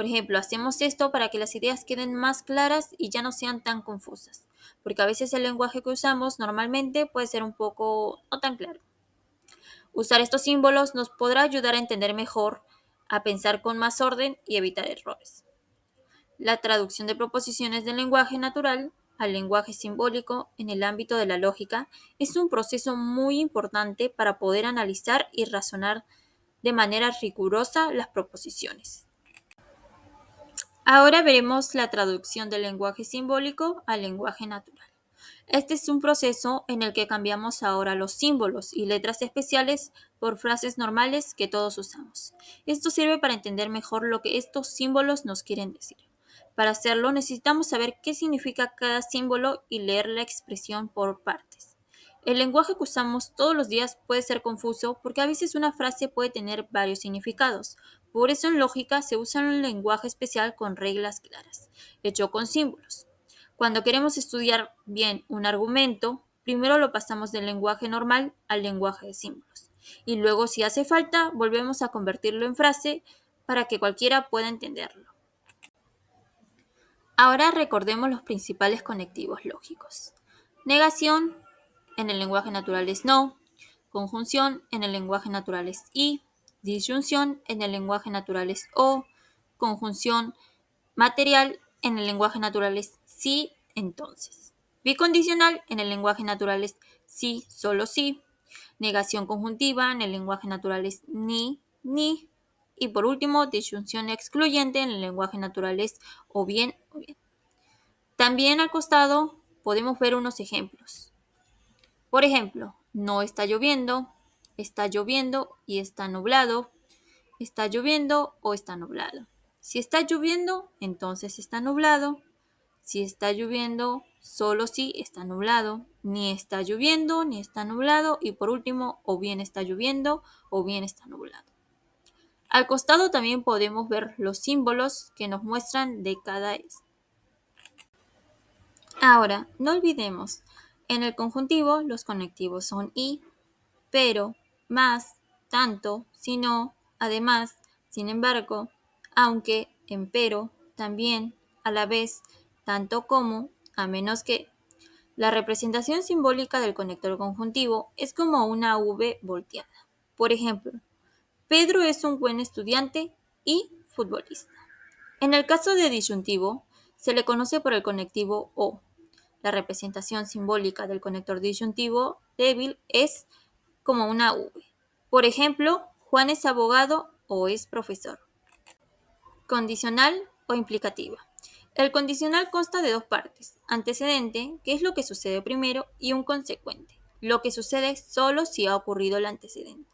Por ejemplo, hacemos esto para que las ideas queden más claras y ya no sean tan confusas, porque a veces el lenguaje que usamos normalmente puede ser un poco no tan claro. Usar estos símbolos nos podrá ayudar a entender mejor, a pensar con más orden y evitar errores. La traducción de proposiciones del lenguaje natural al lenguaje simbólico en el ámbito de la lógica es un proceso muy importante para poder analizar y razonar de manera rigurosa las proposiciones. Ahora veremos la traducción del lenguaje simbólico al lenguaje natural. Este es un proceso en el que cambiamos ahora los símbolos y letras especiales por frases normales que todos usamos. Esto sirve para entender mejor lo que estos símbolos nos quieren decir. Para hacerlo necesitamos saber qué significa cada símbolo y leer la expresión por partes. El lenguaje que usamos todos los días puede ser confuso porque a veces una frase puede tener varios significados. Por eso en lógica se usa un lenguaje especial con reglas claras, hecho con símbolos. Cuando queremos estudiar bien un argumento, primero lo pasamos del lenguaje normal al lenguaje de símbolos. Y luego, si hace falta, volvemos a convertirlo en frase para que cualquiera pueda entenderlo. Ahora recordemos los principales conectivos lógicos. Negación en el lenguaje natural es no, conjunción en el lenguaje natural es y, disyunción en el lenguaje natural es o, conjunción material en el lenguaje natural es sí, entonces. Bicondicional en el lenguaje natural es sí, solo sí. Negación conjuntiva en el lenguaje natural es ni, ni. Y por último, disyunción excluyente en el lenguaje natural es o bien, o bien. También al costado podemos ver unos ejemplos. Por ejemplo, no está lloviendo y está nublado, está lloviendo o está nublado. Si está lloviendo, entonces está nublado. Si está lloviendo, solo si está nublado. Ni está lloviendo, ni está nublado. Y por último, o bien está lloviendo o bien está nublado. Al costado también podemos ver los símbolos que nos muestran de cada es. Ahora, no olvidemos, en el conjuntivo los conectivos son y, pero, más, tanto, sino, además, sin embargo, aunque, empero, también, a la vez, tanto como, a menos que. La representación simbólica del conector conjuntivo es como una V volteada. Por ejemplo, Pedro es un buen estudiante y futbolista. En el caso de disyuntivo, se le conoce por el conectivo o. La representación simbólica del conector disyuntivo débil es como una V. Por ejemplo, Juan es abogado o es profesor. Condicional o implicativa. El condicional consta de dos partes, antecedente, que es lo que sucede primero, y un consecuente, lo que sucede solo si ha ocurrido el antecedente.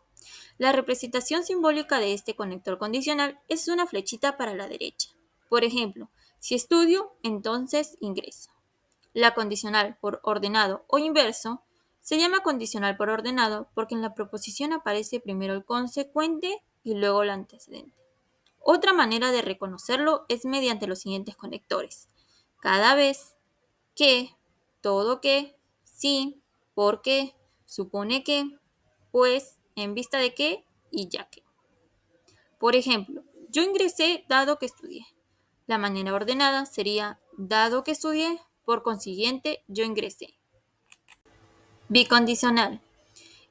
La representación simbólica de este conector condicional es una flechita para la derecha. Por ejemplo, si estudio, entonces ingreso. La condicional por ordenado o inverso se llama condicional por ordenado porque en la proposición aparece primero el consecuente y luego el antecedente. Otra manera de reconocerlo es mediante los siguientes conectores. Cada vez, que, todo que, sí, porque, supone que, pues, en vista de que y ya que. Por ejemplo, yo ingresé dado que estudié. La manera ordenada sería dado que estudié, por consiguiente, yo ingresé. Bicondicional.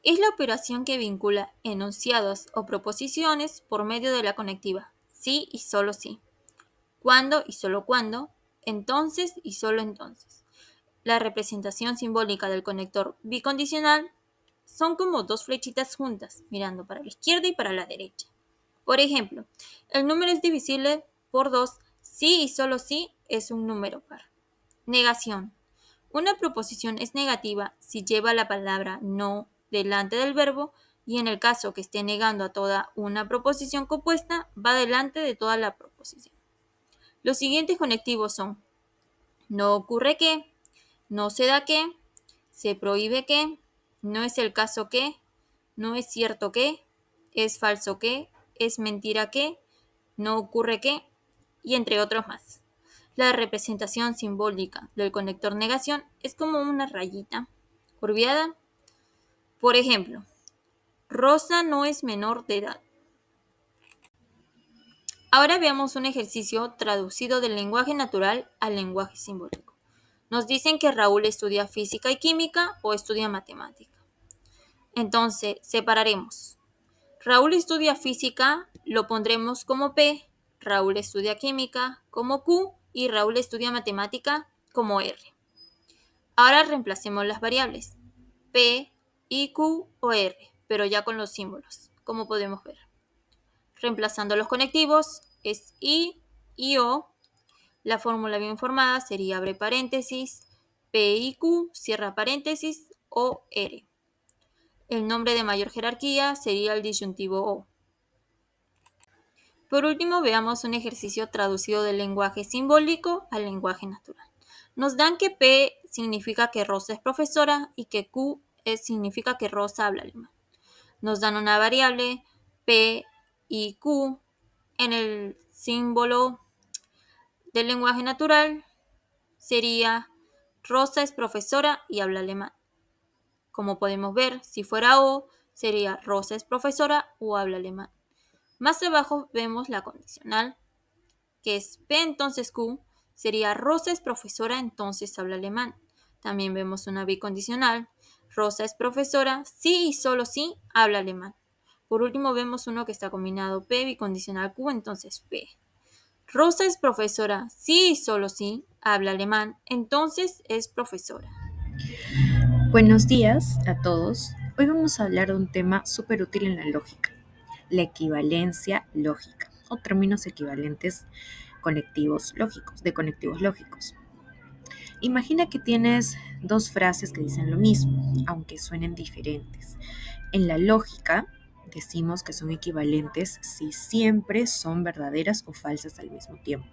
Es la operación que vincula enunciados o proposiciones por medio de la conectiva sí y solo sí, cuando y solo cuando, entonces y solo entonces. La representación simbólica del conector bicondicional son como dos flechitas juntas, mirando para la izquierda y para la derecha. Por ejemplo, el número es divisible por 2 si y solo si es un número par. Negación. Una proposición es negativa si lleva la palabra no delante del verbo y en el caso que esté negando a toda una proposición compuesta, va delante de toda la proposición. Los siguientes conectivos son no ocurre que, no se da que, se prohíbe que, no es el caso que, no es cierto que, es falso que, es mentira que, no ocurre que, y entre otros más. La representación simbólica del conector negación es como una rayita curviada. Por ejemplo, Rosa no es menor de edad. Ahora veamos un ejercicio traducido del lenguaje natural al lenguaje simbólico. Nos dicen que Raúl estudia física y química o estudia matemática. Entonces, separaremos. Raúl estudia física, lo pondremos como P, Raúl estudia química como Q y Raúl estudia matemática como R. Ahora reemplacemos las variables P, I, Q o R, pero ya con los símbolos, como podemos ver. Reemplazando los conectivos es I y O. La fórmula bien formada sería abre paréntesis, P y Q, cierra paréntesis, O, R. El nombre de mayor jerarquía sería el disyuntivo O. Por último, veamos un ejercicio traducido del lenguaje simbólico al lenguaje natural. Nos dan que P significa que Rosa es profesora y que Q significa que Rosa habla alemán. Nos dan una variable P y Q en el símbolo del lenguaje natural sería Rosa es profesora y habla alemán. Como podemos ver, si fuera O, sería Rosa es profesora o habla alemán. Más abajo vemos la condicional, que es P entonces Q, sería Rosa es profesora, entonces habla alemán. También vemos una bicondicional. Rosa es profesora, sí y solo sí habla alemán. Por último vemos uno que está combinado P bicondicional Q, entonces P. Rosa es profesora, sí y solo sí habla alemán, entonces es profesora. Buenos días a todos. Hoy vamos a hablar de un tema súper útil en la lógica, la equivalencia lógica, o términos equivalentes conectivos lógicos, de conectivos lógicos. Imagina que tienes dos frases que dicen lo mismo, aunque suenen diferentes. En la lógica, decimos que son equivalentes si siempre son verdaderas o falsas al mismo tiempo,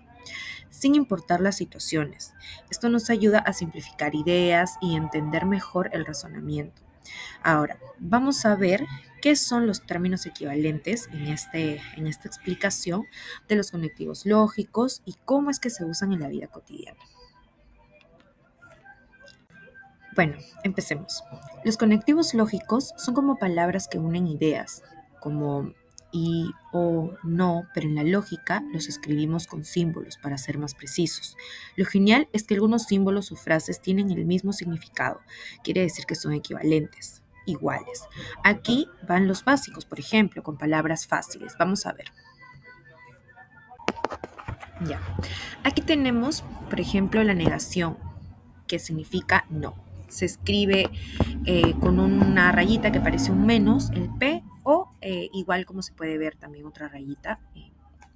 sin importar las situaciones. Esto nos ayuda a simplificar ideas y entender mejor el razonamiento. Ahora, vamos a ver qué son los términos equivalentes en esta explicación de los conectivos lógicos y cómo es que se usan en la vida cotidiana. Bueno, empecemos. Los conectivos lógicos son como palabras que unen ideas, como y, o, no, pero en la lógica los escribimos con símbolos para ser más precisos. Lo genial es que algunos símbolos o frases tienen el mismo significado, quiere decir que son equivalentes, iguales. Aquí van los básicos, por ejemplo, con palabras fáciles. Vamos a ver. Ya. Aquí tenemos, por ejemplo, la negación, que significa no. Se escribe con una rayita que parece un menos, el P, o igual como se puede ver también otra rayita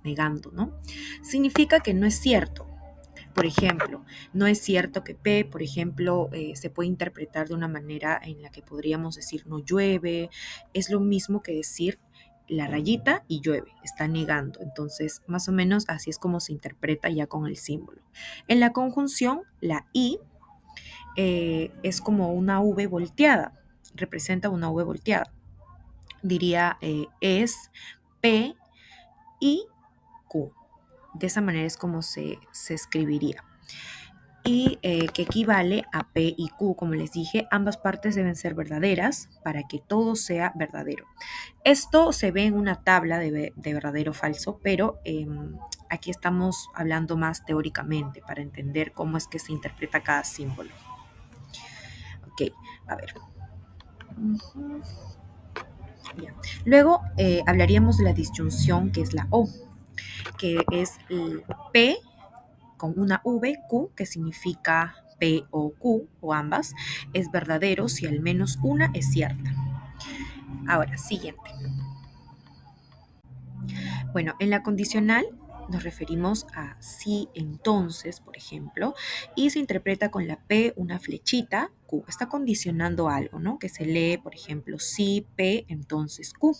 negando, ¿no? Significa que no es cierto. Por ejemplo, no es cierto que P, por ejemplo, se puede interpretar de una manera en la que podríamos decir no llueve. Es lo mismo que decir la rayita y llueve, está negando. Entonces, más o menos así es como se interpreta ya con el símbolo. En la conjunción, la I es como una V volteada, representa una V volteada. Diría es P y Q. De esa manera es como se escribiría. Y que equivale a P y Q. Como les dije, ambas partes deben ser verdaderas para que todo sea verdadero. Esto se ve en una tabla de verdadero o falso, pero aquí estamos hablando más teóricamente para entender cómo es que se interpreta cada símbolo. Ok, a ver. Ya. Luego hablaríamos de la disyunción, que es la O, que es el P con una V, Q, que significa P o Q, o ambas, es verdadero si al menos una es cierta. Ahora, siguiente. Bueno, en la condicional nos referimos a sí, entonces, por ejemplo, y se interpreta con la P una flechita, Q. Está condicionando algo, ¿no? Que se lee, por ejemplo, sí, P, entonces Q.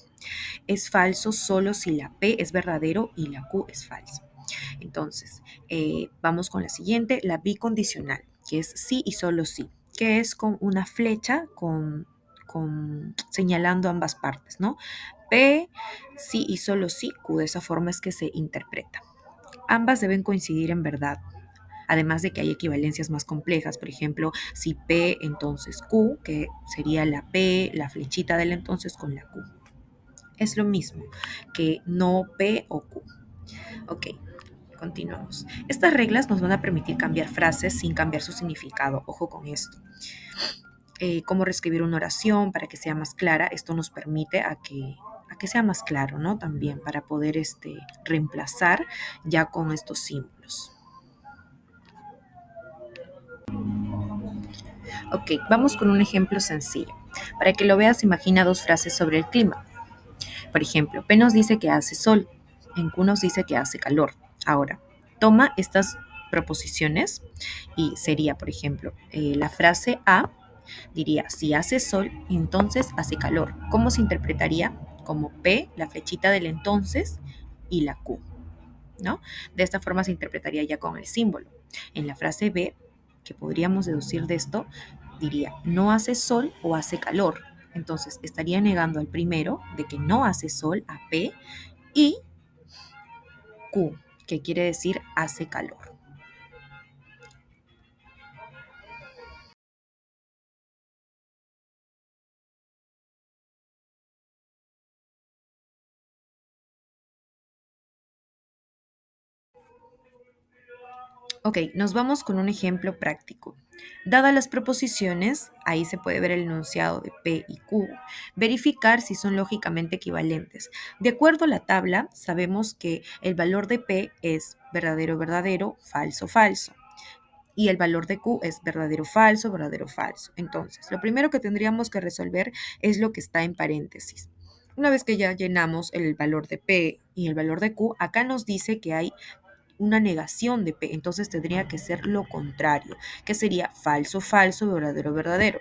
Es falso solo si la P es verdadero y la Q es falsa. Entonces, vamos con la siguiente, la bicondicional, que es sí y solo sí, que es con una flecha señalando ambas partes, ¿no? P, sí y solo sí, Q, de esa forma es que se interpreta. Ambas deben coincidir en verdad, además de que hay equivalencias más complejas, por ejemplo, si P, entonces Q, que sería la P, la flechita del entonces con la Q. Es lo mismo que no P o Q. Ok, continuamos. Estas reglas nos van a permitir cambiar frases sin cambiar su significado. Ojo con esto. Cómo reescribir una oración para que sea más clara. Esto nos permite a que sea más claro, ¿no? También para poder reemplazar ya con estos símbolos. Ok, vamos con un ejemplo sencillo. Para que lo veas, imagina dos frases sobre el clima. Por ejemplo, P nos dice que hace sol, en Q nos dice que hace calor. Ahora, toma estas proposiciones y sería, por ejemplo, la frase A diría, si hace sol, entonces hace calor. ¿Cómo se interpretaría? Como P, la flechita del entonces, y la Q, ¿no? De esta forma se interpretaría ya con el símbolo. En la frase B, que podríamos deducir de esto, diría, no hace sol o hace calor. Entonces estaría negando al primero de que no hace sol a P y Q, que quiere decir hace calor. Ok, nos vamos con un ejemplo práctico. Dadas las proposiciones, ahí se puede ver el enunciado de P y Q, verificar si son lógicamente equivalentes. De acuerdo a la tabla, sabemos que el valor de P es verdadero, verdadero, falso, falso. Y el valor de Q es verdadero, falso, verdadero, falso. Entonces, lo primero que tendríamos que resolver es lo que está en paréntesis. Una vez que ya llenamos el valor de P y el valor de Q, acá nos dice que hay una negación de P, entonces tendría que ser lo contrario, que sería falso, falso, verdadero, verdadero.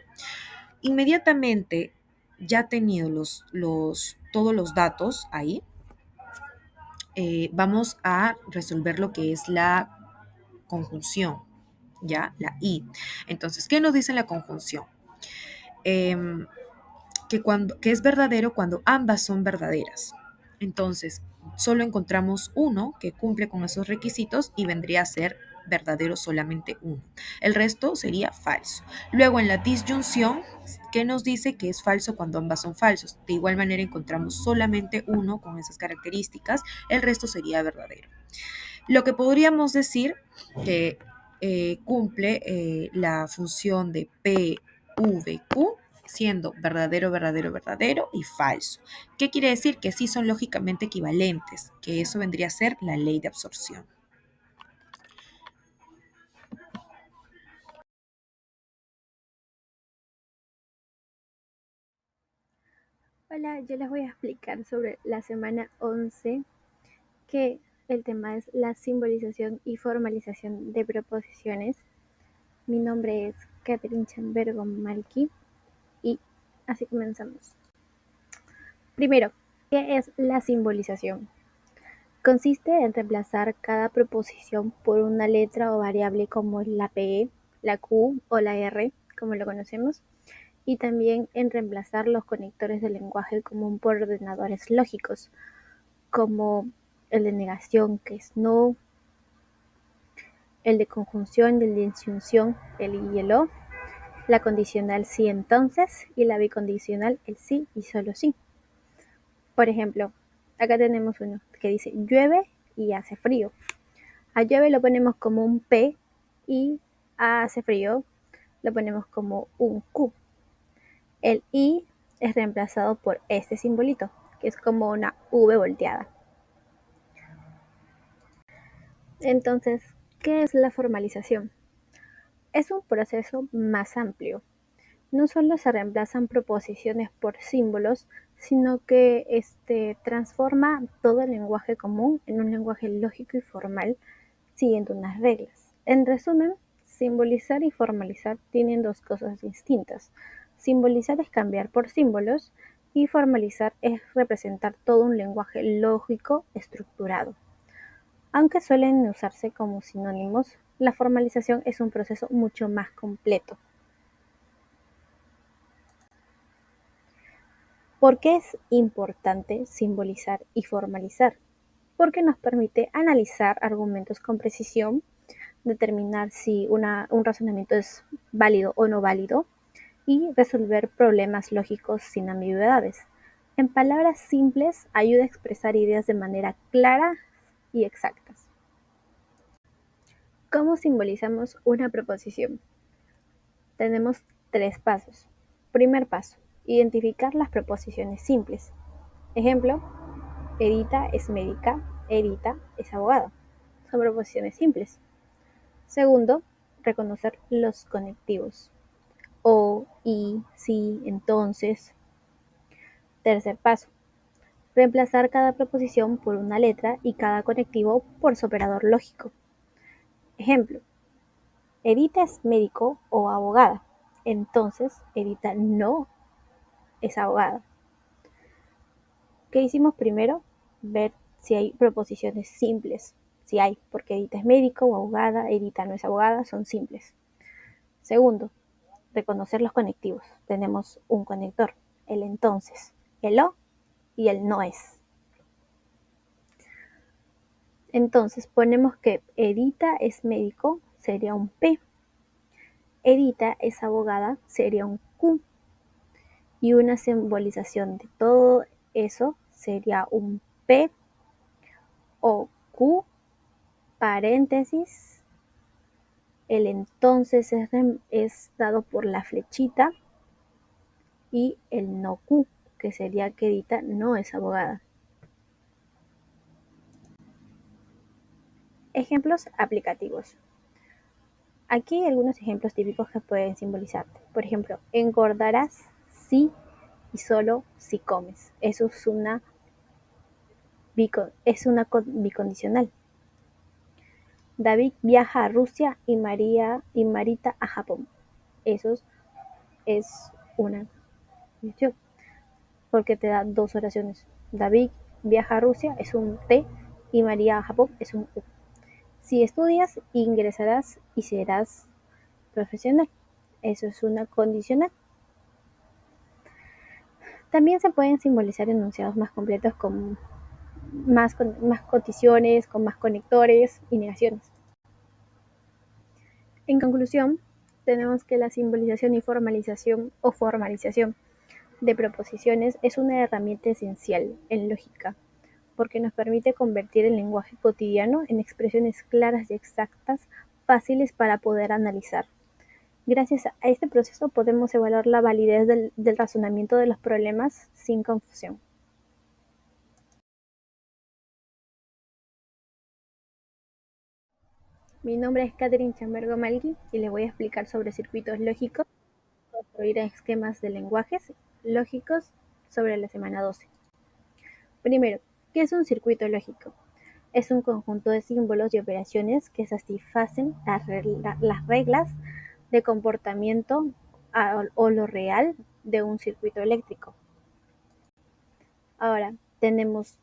Inmediatamente, ya tenido todos los datos ahí, vamos a resolver lo que es la conjunción, ¿ya? La I. Entonces, ¿qué nos dice la conjunción? Em, que es verdadero cuando ambas son verdaderas. Entonces, solo encontramos uno que cumple con esos requisitos y vendría a ser verdadero solamente uno. El resto sería falso. Luego, en la disyunción, ¿qué nos dice que es falso cuando ambas son falsos? De igual manera, encontramos solamente uno con esas características, el resto sería verdadero. Lo que podríamos decir que cumple la función de P, V, Q, siendo verdadero, verdadero, verdadero y falso. ¿Qué quiere decir? Que sí son lógicamente equivalentes, que eso vendría a ser la ley de absorción. Hola, yo les voy a explicar sobre la semana 11, que el tema es la simbolización y formalización de proposiciones. Mi nombre es Catherine Chambergo Malki y así comenzamos. Primero, ¿qué es la simbolización? Consiste en reemplazar cada proposición por una letra o variable como la P, la Q o la R, como lo conocemos, y también en reemplazar los conectores del lenguaje común por ordenadores lógicos, como el de negación, que es no, el de conjunción, el de disyunción, el y el o, la condicional sí entonces y la bicondicional el sí y solo sí. Por ejemplo, acá tenemos uno que dice llueve y hace frío. A llueve lo ponemos como un P y a hace frío lo ponemos como un Q. El I es reemplazado por este simbolito, que es como una V volteada. Entonces, ¿qué es la formalización? Es un proceso más amplio. No solo se reemplazan proposiciones por símbolos, sino que transforma todo el lenguaje común en un lenguaje lógico y formal, siguiendo unas reglas. En resumen, simbolizar y formalizar tienen dos cosas distintas. Simbolizar es cambiar por símbolos y formalizar es representar todo un lenguaje lógico estructurado. Aunque suelen usarse como sinónimos, la formalización es un proceso mucho más completo. ¿Por qué es importante simbolizar y formalizar? Porque nos permite analizar argumentos con precisión, determinar si un razonamiento es válido o no válido y resolver problemas lógicos sin ambigüedades. En palabras simples, ayuda a expresar ideas de manera clara y exactas. ¿Cómo simbolizamos una proposición? Tenemos 3 pasos. Primer paso, identificar las proposiciones simples. Ejemplo, Edita es médica, Edita es abogada. Son proposiciones simples. Segundo, reconocer los conectivos. O, y, si, entonces. Tercer paso, reemplazar cada proposición por una letra y cada conectivo por su operador lógico. Ejemplo, Edita es médico o abogada. Entonces, Edita no es abogada. ¿Qué hicimos primero? Ver si hay proposiciones simples. Si hay, porque Edita es médico o abogada, Edita no es abogada, son simples. Segundo, reconocer los conectivos. Tenemos un conector, el entonces, el o y el no es. Entonces ponemos que Edita es médico, sería un P. Edita es abogada, sería un Q. Y una simbolización de todo eso sería un P o Q, paréntesis, El entonces es dado por la flechita y el no Q, que sería que Edita no es abogada. Ejemplos aplicativos. Aquí hay algunos ejemplos típicos que pueden simbolizarte. Por ejemplo, engordarás si y solo si comes. Eso es una bicondicional. David viaja a Rusia y Marita a Japón. Eso es una condición, porque te da dos oraciones. David viaja a Rusia es un T y María a Japón es un U. Si estudias, ingresarás y serás profesional. Eso es una condicional. También se pueden simbolizar enunciados más completos con más condiciones, con más conectores y negaciones. En conclusión, tenemos que la simbolización y formalización o formalización de proposiciones es una herramienta esencial en lógica, porque nos permite convertir el lenguaje cotidiano en expresiones claras y exactas, fáciles para poder analizar. Gracias a este proceso podemos evaluar la validez del razonamiento de los problemas sin confusión. Mi nombre es Catherine Chambergo Malgui y les voy a explicar sobre circuitos lógicos, construir esquemas de lenguajes lógicos sobre la semana 12. Primero, ¿qué es un circuito lógico? Es un conjunto de símbolos y operaciones que satisfacen las reglas de comportamiento o lo real de un circuito eléctrico. Ahora, tenemos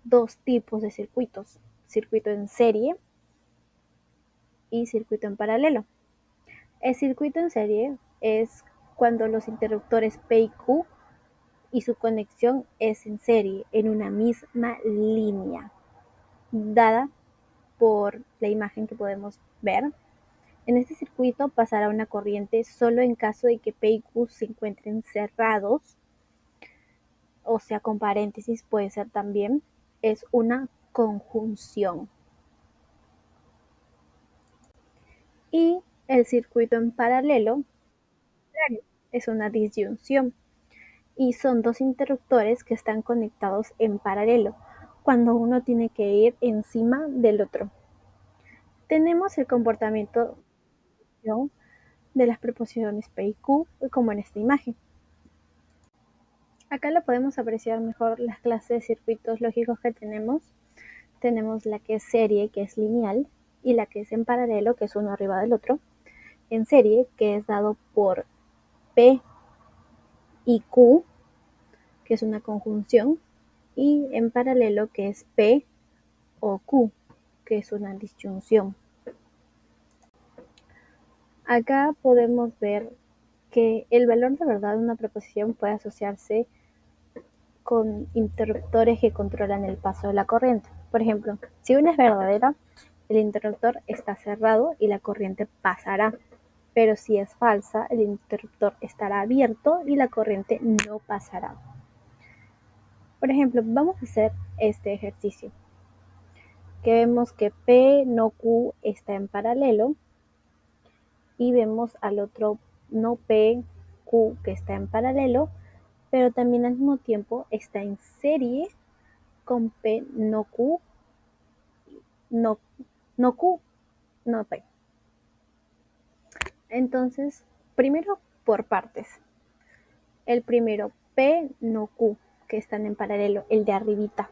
dos tipos de circuitos: circuito en serie y circuito en paralelo. El circuito en serie es cuando los interruptores P y Q y su conexión es en serie, en una misma línea, dada por la imagen que podemos ver. En este circuito pasará una corriente solo en caso de que P y Q se encuentren cerrados, o sea, con paréntesis puede ser también, es una conjunción. Y el circuito en paralelo es una disyunción y son dos interruptores que están conectados en paralelo, cuando uno tiene que ir encima del otro. Tenemos el comportamiento de las preposiciones P y Q, como en esta imagen. Acá lo podemos apreciar mejor las clases de circuitos lógicos que tenemos. Tenemos la que es serie, que es lineal, y la que es en paralelo, que es uno arriba del otro. En serie, que es dado por P y Q, que es una conjunción, y en paralelo, que es P o Q, que es una disyunción. Acá podemos ver que el valor de verdad de una proposición puede asociarse con interruptores que controlan el paso de la corriente. Por ejemplo, si una es verdadera, el interruptor está cerrado y la corriente pasará. Pero si es falsa, el interruptor estará abierto y la corriente no pasará. Por ejemplo, vamos a hacer este ejercicio, que vemos que P no Q está en paralelo y vemos al otro no P, Q que está en paralelo, pero también al mismo tiempo está en serie con P no Q, no Q, no P. Entonces, primero por partes. El primero, P no Q, que están en paralelo, el de arribita.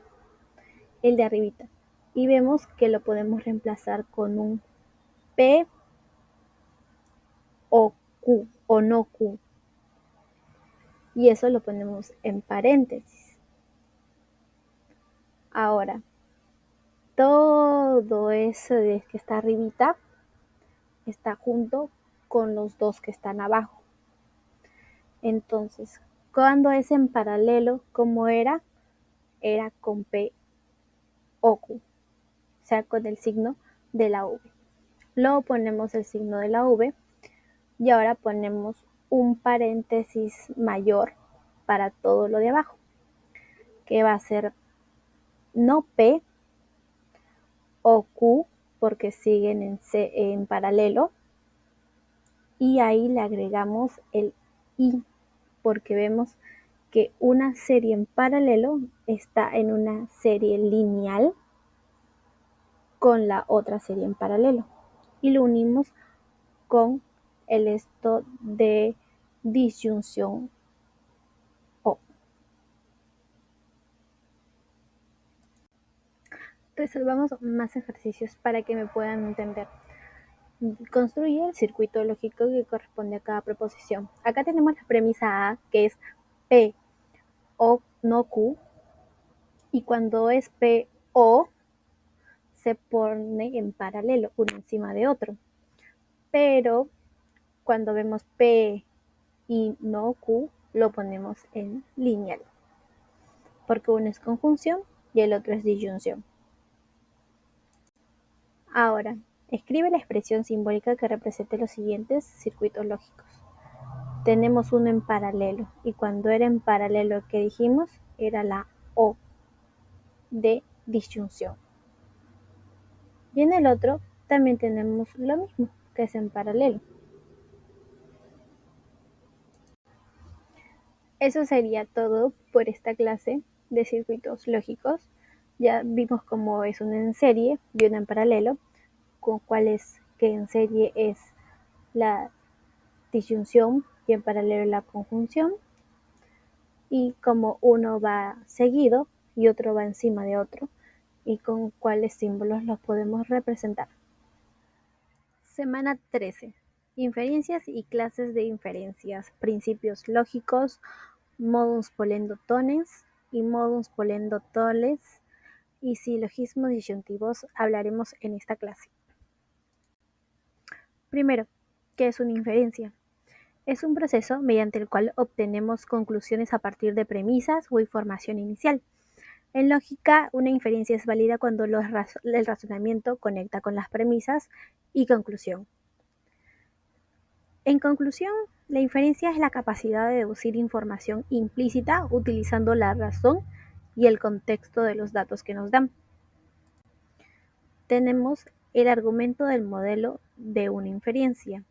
Y vemos que lo podemos reemplazar con un P o Q o no Q. Y eso lo ponemos en paréntesis. Ahora, todo eso de que está arribita está junto con los dos que están abajo. Entonces, cuando es en paralelo, ¿cómo era? Era con P o Q, o sea, con el signo de la V. Luego ponemos el signo de la V y ahora ponemos un paréntesis mayor para todo lo de abajo, que va a ser no P o Q, porque siguen en paralelo, y ahí le agregamos el y, porque vemos que una serie en paralelo está en una serie lineal con la otra serie en paralelo y lo unimos con el esto de disyunción o. Resolvamos más ejercicios para que me puedan entender. Construye el circuito lógico que corresponde a cada proposición. Acá tenemos la premisa A, que es P o no Q, y cuando es P o se pone en paralelo, uno encima de otro. Pero cuando vemos P y no Q, lo ponemos en lineal, porque uno es conjunción y el otro es disyunción. Ahora, escribe la expresión simbólica que represente los siguientes circuitos lógicos. Tenemos uno en paralelo, y cuando era en paralelo que dijimos era la O de disyunción. Y en el otro también tenemos lo mismo, que es en paralelo. Eso sería todo por esta clase de circuitos lógicos. Ya vimos cómo es uno en serie y uno en paralelo, con cuál es que en serie es la disyunción y en paralelo la conjunción, y cómo uno va seguido y otro va encima de otro, y con cuáles símbolos los podemos representar. Semana 13. Inferencias y clases de inferencias, principios lógicos, modus polendo-tones y modus polendo-toles y silogismos disyuntivos hablaremos en esta clase. Primero, ¿qué es una inferencia? Es un proceso mediante el cual obtenemos conclusiones a partir de premisas o información inicial. En lógica, una inferencia es válida cuando el razonamiento conecta con las premisas y conclusión. En conclusión, la inferencia es la capacidad de deducir información implícita utilizando la razón y el contexto de los datos que nos dan. Tenemos el argumento del modelo de una inferencia.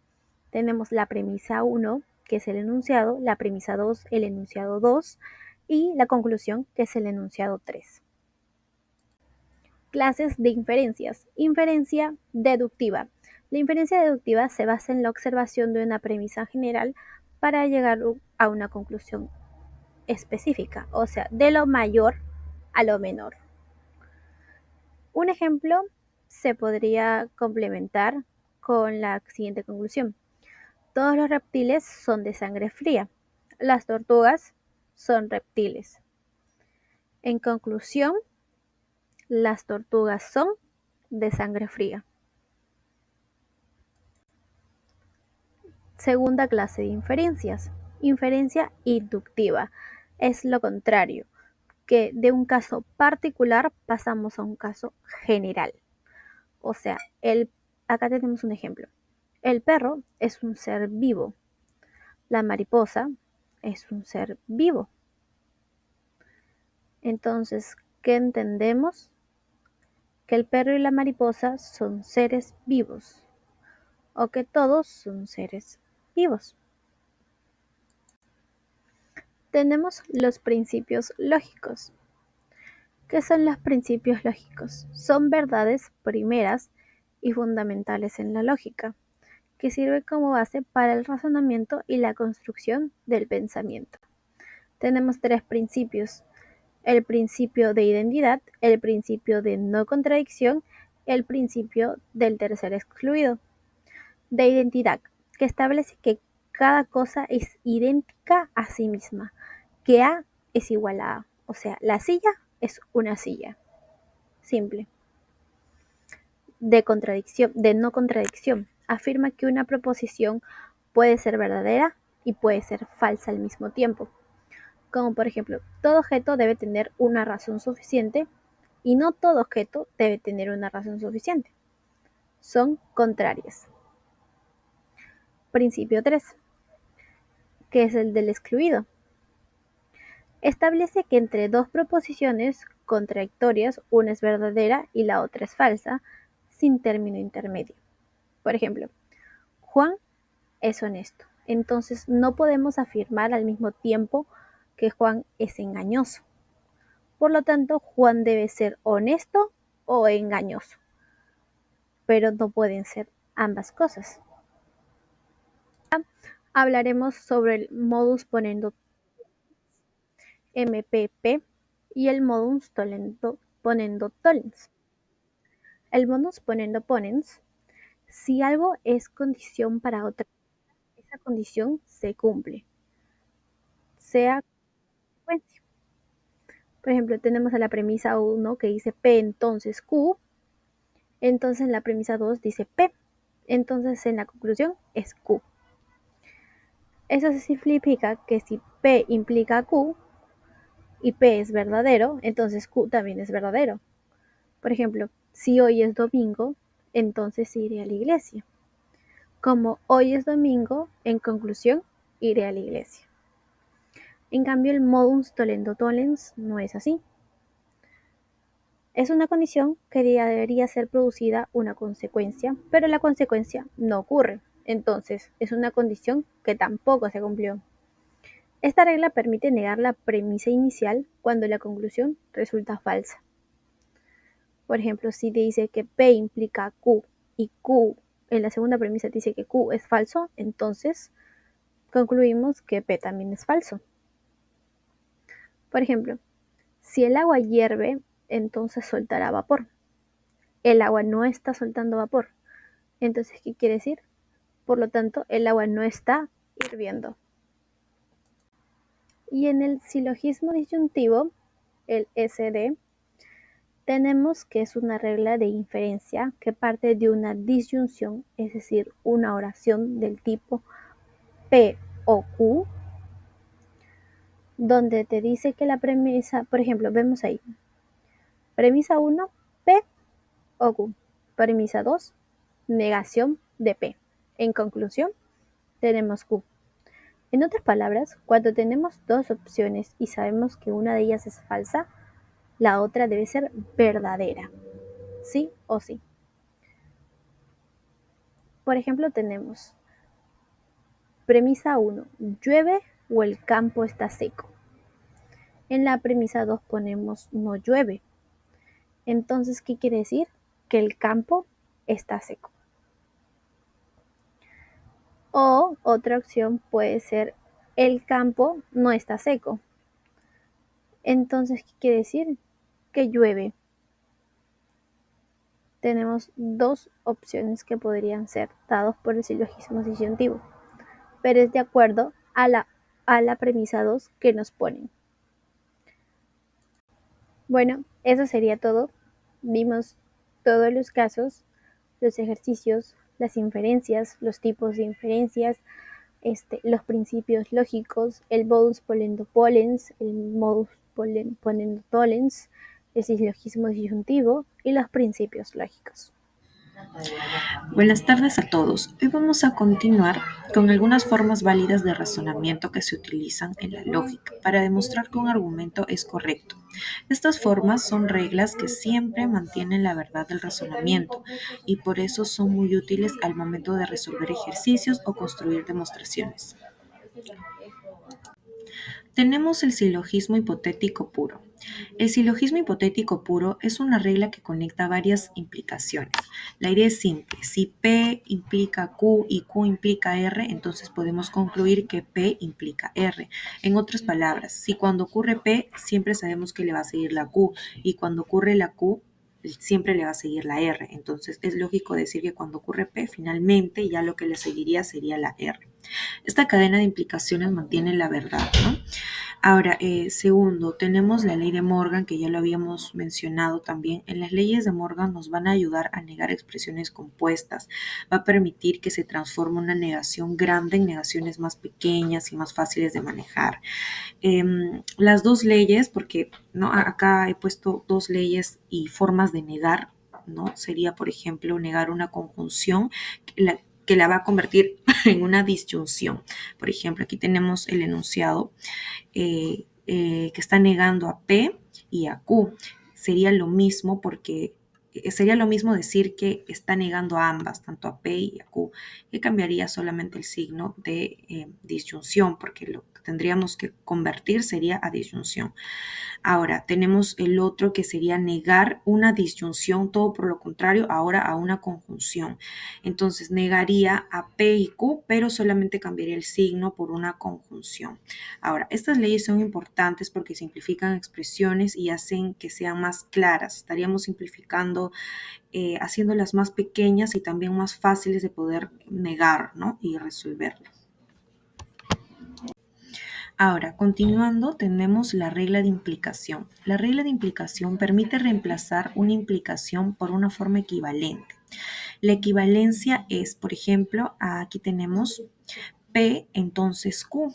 Tenemos la premisa 1, que es el enunciado, la premisa 2, el enunciado 2, y la conclusión, que es el enunciado 3. Clases de inferencias. Inferencia deductiva. La inferencia deductiva se basa en la observación de una premisa general para llegar a una conclusión específica, o sea, de lo mayor a lo menor. Un ejemplo se podría complementar con la siguiente conclusión. Todos los reptiles son de sangre fría. Las tortugas son reptiles. En conclusión, las tortugas son de sangre fría. Segunda clase de inferencias. Inferencia inductiva. Es lo contrario, que de un caso particular pasamos a un caso general. O sea, acá tenemos un ejemplo. El perro es un ser vivo. La mariposa es un ser vivo. Entonces, ¿qué entendemos? Que el perro y la mariposa son seres vivos, o que todos son seres vivos. Tenemos los principios lógicos. ¿Qué son los principios lógicos? Son verdades primeras y fundamentales en la lógica, que sirve como base para el razonamiento y la construcción del pensamiento. Tenemos tres principios: el principio de identidad, el principio de no contradicción, el principio del tercer excluido. De identidad, que establece que cada cosa es idéntica a sí misma, que A es igual a A, o sea, la silla es una silla. Simple. De contradicción, de no contradicción, afirma que una proposición puede ser verdadera y puede ser falsa al mismo tiempo. Como por ejemplo, todo objeto debe tener una razón suficiente y no todo objeto debe tener una razón suficiente. Son contrarias. Principio 3, que es el del excluido. Establece que entre dos proposiciones contradictorias, una es verdadera y la otra es falsa, sin término intermedio. Por ejemplo, Juan es honesto. Entonces no podemos afirmar al mismo tiempo que Juan es engañoso. Por lo tanto, Juan debe ser honesto o engañoso, pero no pueden ser ambas cosas. Hablaremos sobre el modus ponendo MPP y el modus ponendo tollens. El modus ponendo ponens, si algo es condición para otra, esa condición se cumple, sea consecuencia. Por ejemplo, tenemos a la premisa 1 que dice P entonces Q, entonces en la premisa 2 dice P, entonces en la conclusión es Q. Eso significa que si P implica Q y P es verdadero, entonces Q también es verdadero. Por ejemplo, si hoy es domingo, entonces iré a la iglesia. Como hoy es domingo, en conclusión, iré a la iglesia. En cambio, el modus tollendo tollens no es así. Es una condición que debería ser producida una consecuencia, pero la consecuencia no ocurre. Entonces, es una condición que tampoco se cumplió. Esta regla permite negar la premisa inicial cuando la conclusión resulta falsa. Por ejemplo, si te dice que P implica Q y Q en la segunda premisa dice que Q es falso, entonces concluimos que P también es falso. Por ejemplo, si el agua hierve, entonces soltará vapor. El agua no está soltando vapor. Entonces, ¿qué quiere decir? Por lo tanto, el agua no está hirviendo. Y en el silogismo disyuntivo, el SD, tenemos que es una regla de inferencia que parte de una disyunción, es decir, una oración del tipo P o Q, donde te dice que la premisa, por ejemplo, vemos ahí, premisa 1, P o Q, premisa 2, negación de P. En conclusión, tenemos Q. En otras palabras, cuando tenemos dos opciones y sabemos que una de ellas es falsa, la otra debe ser verdadera, sí o sí. Por ejemplo, tenemos premisa 1, llueve o el campo está seco. En la premisa 2 ponemos no llueve. Entonces, ¿qué quiere decir? Que el campo está seco. O otra opción puede ser el campo no está seco. Entonces, ¿qué quiere decir? Que llueve. Tenemos dos opciones que podrían ser dados por el silogismo disyuntivo, pero es de acuerdo a la premisa 2 que nos ponen. Bueno, eso sería todo. Vimos todos los casos, los ejercicios, las inferencias, los tipos de inferencias, los principios lógicos, el modus ponendo pollens, el modus ponendo tollens, el silogismo disyuntivo y los principios lógicos. Buenas tardes a todos. Hoy vamos a continuar con algunas formas válidas de razonamiento que se utilizan en la lógica para demostrar que un argumento es correcto. Estas formas son reglas que siempre mantienen la verdad del razonamiento y por eso son muy útiles al momento de resolver ejercicios o construir demostraciones. Tenemos el silogismo hipotético puro. El silogismo hipotético puro es una regla que conecta varias implicaciones. La idea es simple. Si P implica Q y Q implica R, entonces podemos concluir que P implica R. En otras palabras, si cuando ocurre P, siempre sabemos que le va a seguir la Q, y cuando ocurre la Q, siempre le va a seguir la R. Entonces es lógico decir que cuando ocurre P, finalmente ya lo que le seguiría sería la R. Esta cadena de implicaciones mantiene la verdad, ¿no? Ahora, segundo, tenemos la ley de Morgan, que ya lo habíamos mencionado también. En las leyes de Morgan nos van a ayudar a negar expresiones compuestas. Va a permitir que se transforme una negación grande en negaciones más pequeñas y más fáciles de manejar. Las dos leyes, porque ¿no? Acá he puesto dos leyes y formas de negar, ¿no? Sería, por ejemplo, negar una conjunción que la va a convertir en una disyunción. Por ejemplo, aquí tenemos el enunciado que está negando a P y a Q. Sería lo mismo porque sería lo mismo decir que está negando a ambas, tanto a P y a Q, que cambiaría solamente el signo de disyunción, porque lo que tendríamos que convertir sería a disyunción. Ahora, tenemos el otro que sería negar una disyunción, todo por lo contrario, ahora a una conjunción. Entonces, negaría a P y Q, pero solamente cambiaría el signo por una conjunción. Ahora, estas leyes son importantes porque simplifican expresiones y hacen que sean más claras. Estaríamos simplificando, haciéndolas más pequeñas y también más fáciles de poder negar, ¿no? Y resolverlas. Ahora, continuando, tenemos la regla de implicación. La regla de implicación permite reemplazar una implicación por una forma equivalente. La equivalencia es, por ejemplo, aquí tenemos P, entonces Q.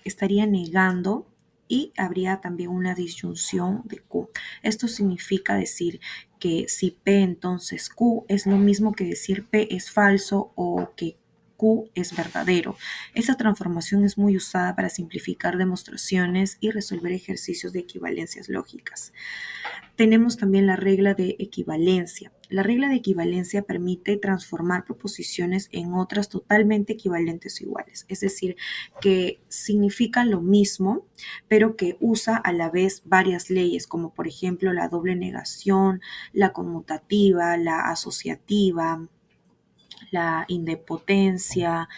Estaría negando y habría también una disyunción de Q. Esto significa decir que si P entonces Q es lo mismo que decir P es falso o que Q es verdadero. Esta transformación es muy usada para simplificar demostraciones y resolver ejercicios de equivalencias lógicas. Tenemos también la regla de equivalencia. La regla de equivalencia permite transformar proposiciones en otras totalmente equivalentes o iguales, es decir, que significan lo mismo, pero que usa a la vez varias leyes, como por ejemplo la doble negación, la conmutativa, la asociativa, la idempotencia.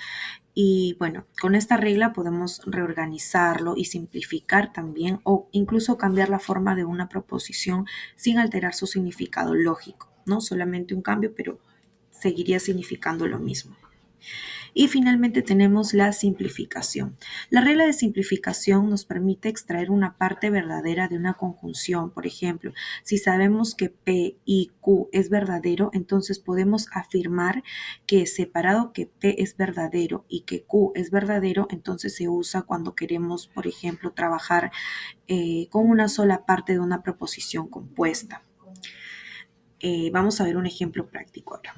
Y bueno, con esta regla podemos reorganizarlo y simplificar también o incluso cambiar la forma de una proposición sin alterar su significado lógico, ¿no? Solamente un cambio, pero seguiría significando lo mismo. Y finalmente tenemos la simplificación. La regla de simplificación nos permite extraer una parte verdadera de una conjunción. Por ejemplo, si sabemos que P y Q es verdadero, entonces podemos afirmar que separado que P es verdadero y que Q es verdadero, entonces se usa cuando queremos, por ejemplo, trabajar con una sola parte de una proposición compuesta. Vamos a ver un ejemplo práctico ahora.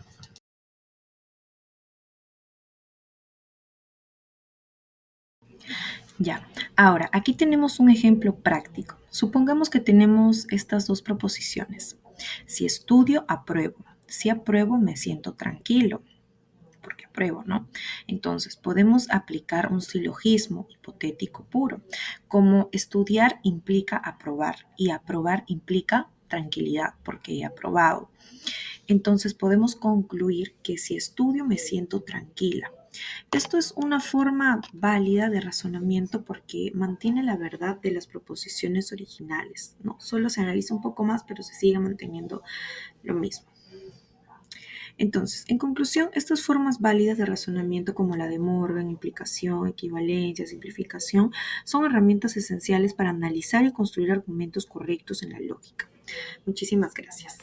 Ya, ahora aquí tenemos un ejemplo práctico. Supongamos que tenemos estas dos proposiciones. Si estudio, apruebo. Si apruebo, me siento tranquilo, porque apruebo, ¿no? Entonces, podemos aplicar un silogismo hipotético puro, como estudiar implica aprobar y aprobar implica tranquilidad, porque he aprobado. Entonces, podemos concluir que si estudio, me siento tranquila. Esto es una forma válida de razonamiento porque mantiene la verdad de las proposiciones originales, ¿no? Solo se analiza un poco más, pero se sigue manteniendo lo mismo. Entonces, en conclusión, estas formas válidas de razonamiento como la de Morgan, implicación, equivalencia, simplificación, son herramientas esenciales para analizar y construir argumentos correctos en la lógica. Muchísimas gracias.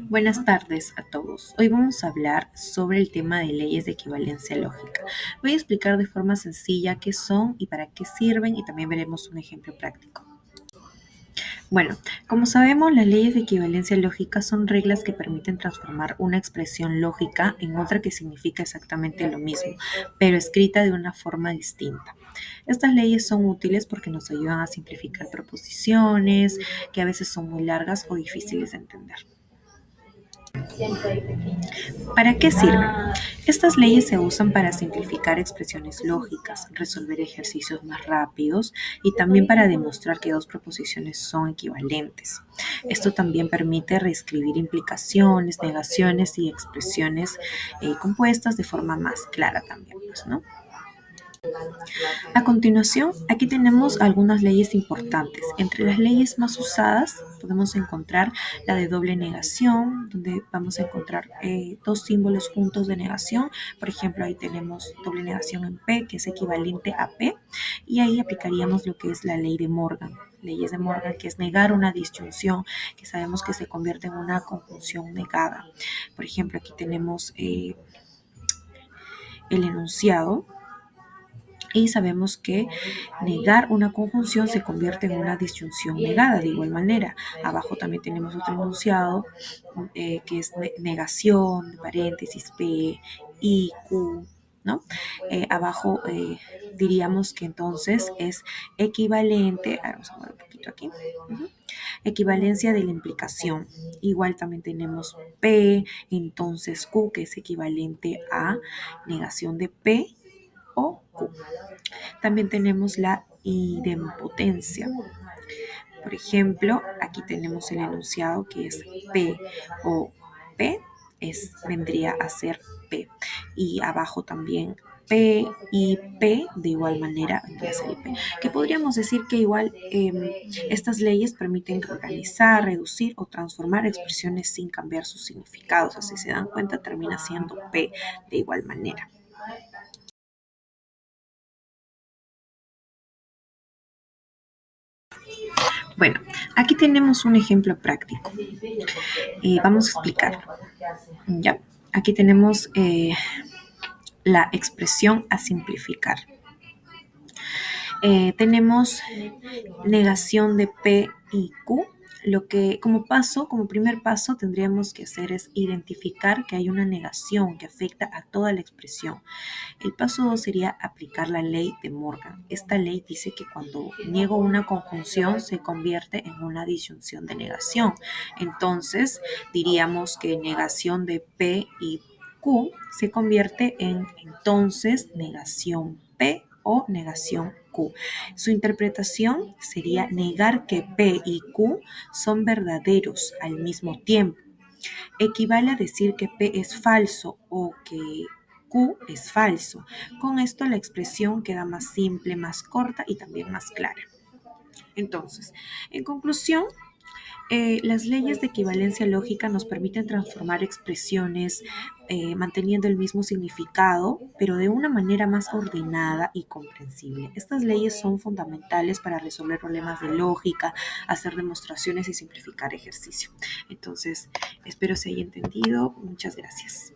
Buenas tardes a todos. Hoy vamos a hablar sobre el tema de leyes de equivalencia lógica. Voy a explicar de forma sencilla qué son y para qué sirven y también veremos un ejemplo práctico. Bueno, como sabemos, las leyes de equivalencia lógica son reglas que permiten transformar una expresión lógica en otra que significa exactamente lo mismo, pero escrita de una forma distinta. Estas leyes son útiles porque nos ayudan a simplificar proposiciones que a veces son muy largas o difíciles de entender. ¿Para qué sirven? Estas leyes se usan para simplificar expresiones lógicas, resolver ejercicios más rápidos y también para demostrar que dos proposiciones son equivalentes. Esto también permite reescribir implicaciones, negaciones y expresiones compuestas de forma más clara también, pues, ¿no? A continuación, aquí tenemos algunas leyes importantes. Entre las leyes más usadas podemos encontrar la de doble negación, donde vamos a encontrar dos símbolos juntos de negación. Por ejemplo, ahí tenemos doble negación en P, que es equivalente a P, y ahí aplicaríamos lo que es la ley de Morgan. Leyes de Morgan, que es negar una disyunción, que sabemos que se convierte en una conjunción negada. Por ejemplo, aquí tenemos el enunciado. Y sabemos que negar una conjunción se convierte en una disyunción negada de igual manera. Abajo también tenemos otro enunciado que es negación, paréntesis, P, I, Q, ¿no? Abajo diríamos que entonces es equivalente, vamos a mover un poquito aquí, equivalencia de la implicación. Igual también tenemos P, entonces Q, que es equivalente a negación de P o Q. También tenemos la idempotencia. Por ejemplo, aquí tenemos el enunciado que es P o P, vendría a ser P. Y abajo también P y P de igual manera vendría a ser IP. Que podríamos decir que igual estas leyes permiten reorganizar, reducir o transformar expresiones sin cambiar sus significados. Así se dan cuenta, termina siendo P de igual manera. Bueno, aquí tenemos un ejemplo práctico. Vamos a explicarlo. Ya, aquí tenemos la expresión a simplificar. Tenemos negación de P y Q. Lo que como primer paso tendríamos que hacer es identificar que hay una negación que afecta a toda la expresión. El paso 2 sería aplicar la ley de Morgan. Esta ley dice que cuando niego una conjunción se convierte en una disyunción de negación. Entonces diríamos que negación de P y Q se convierte en entonces negación P o negación Q. Su interpretación sería negar que P y Q son verdaderos al mismo tiempo. Equivale a decir que P es falso o que Q es falso. Con esto la expresión queda más simple, más corta y también más clara. Entonces, en conclusión, las leyes de equivalencia lógica nos permiten transformar expresiones manteniendo el mismo significado, pero de una manera más ordenada y comprensible. Estas leyes son fundamentales para resolver problemas de lógica, hacer demostraciones y simplificar ejercicio. Entonces, espero se haya entendido. Muchas gracias.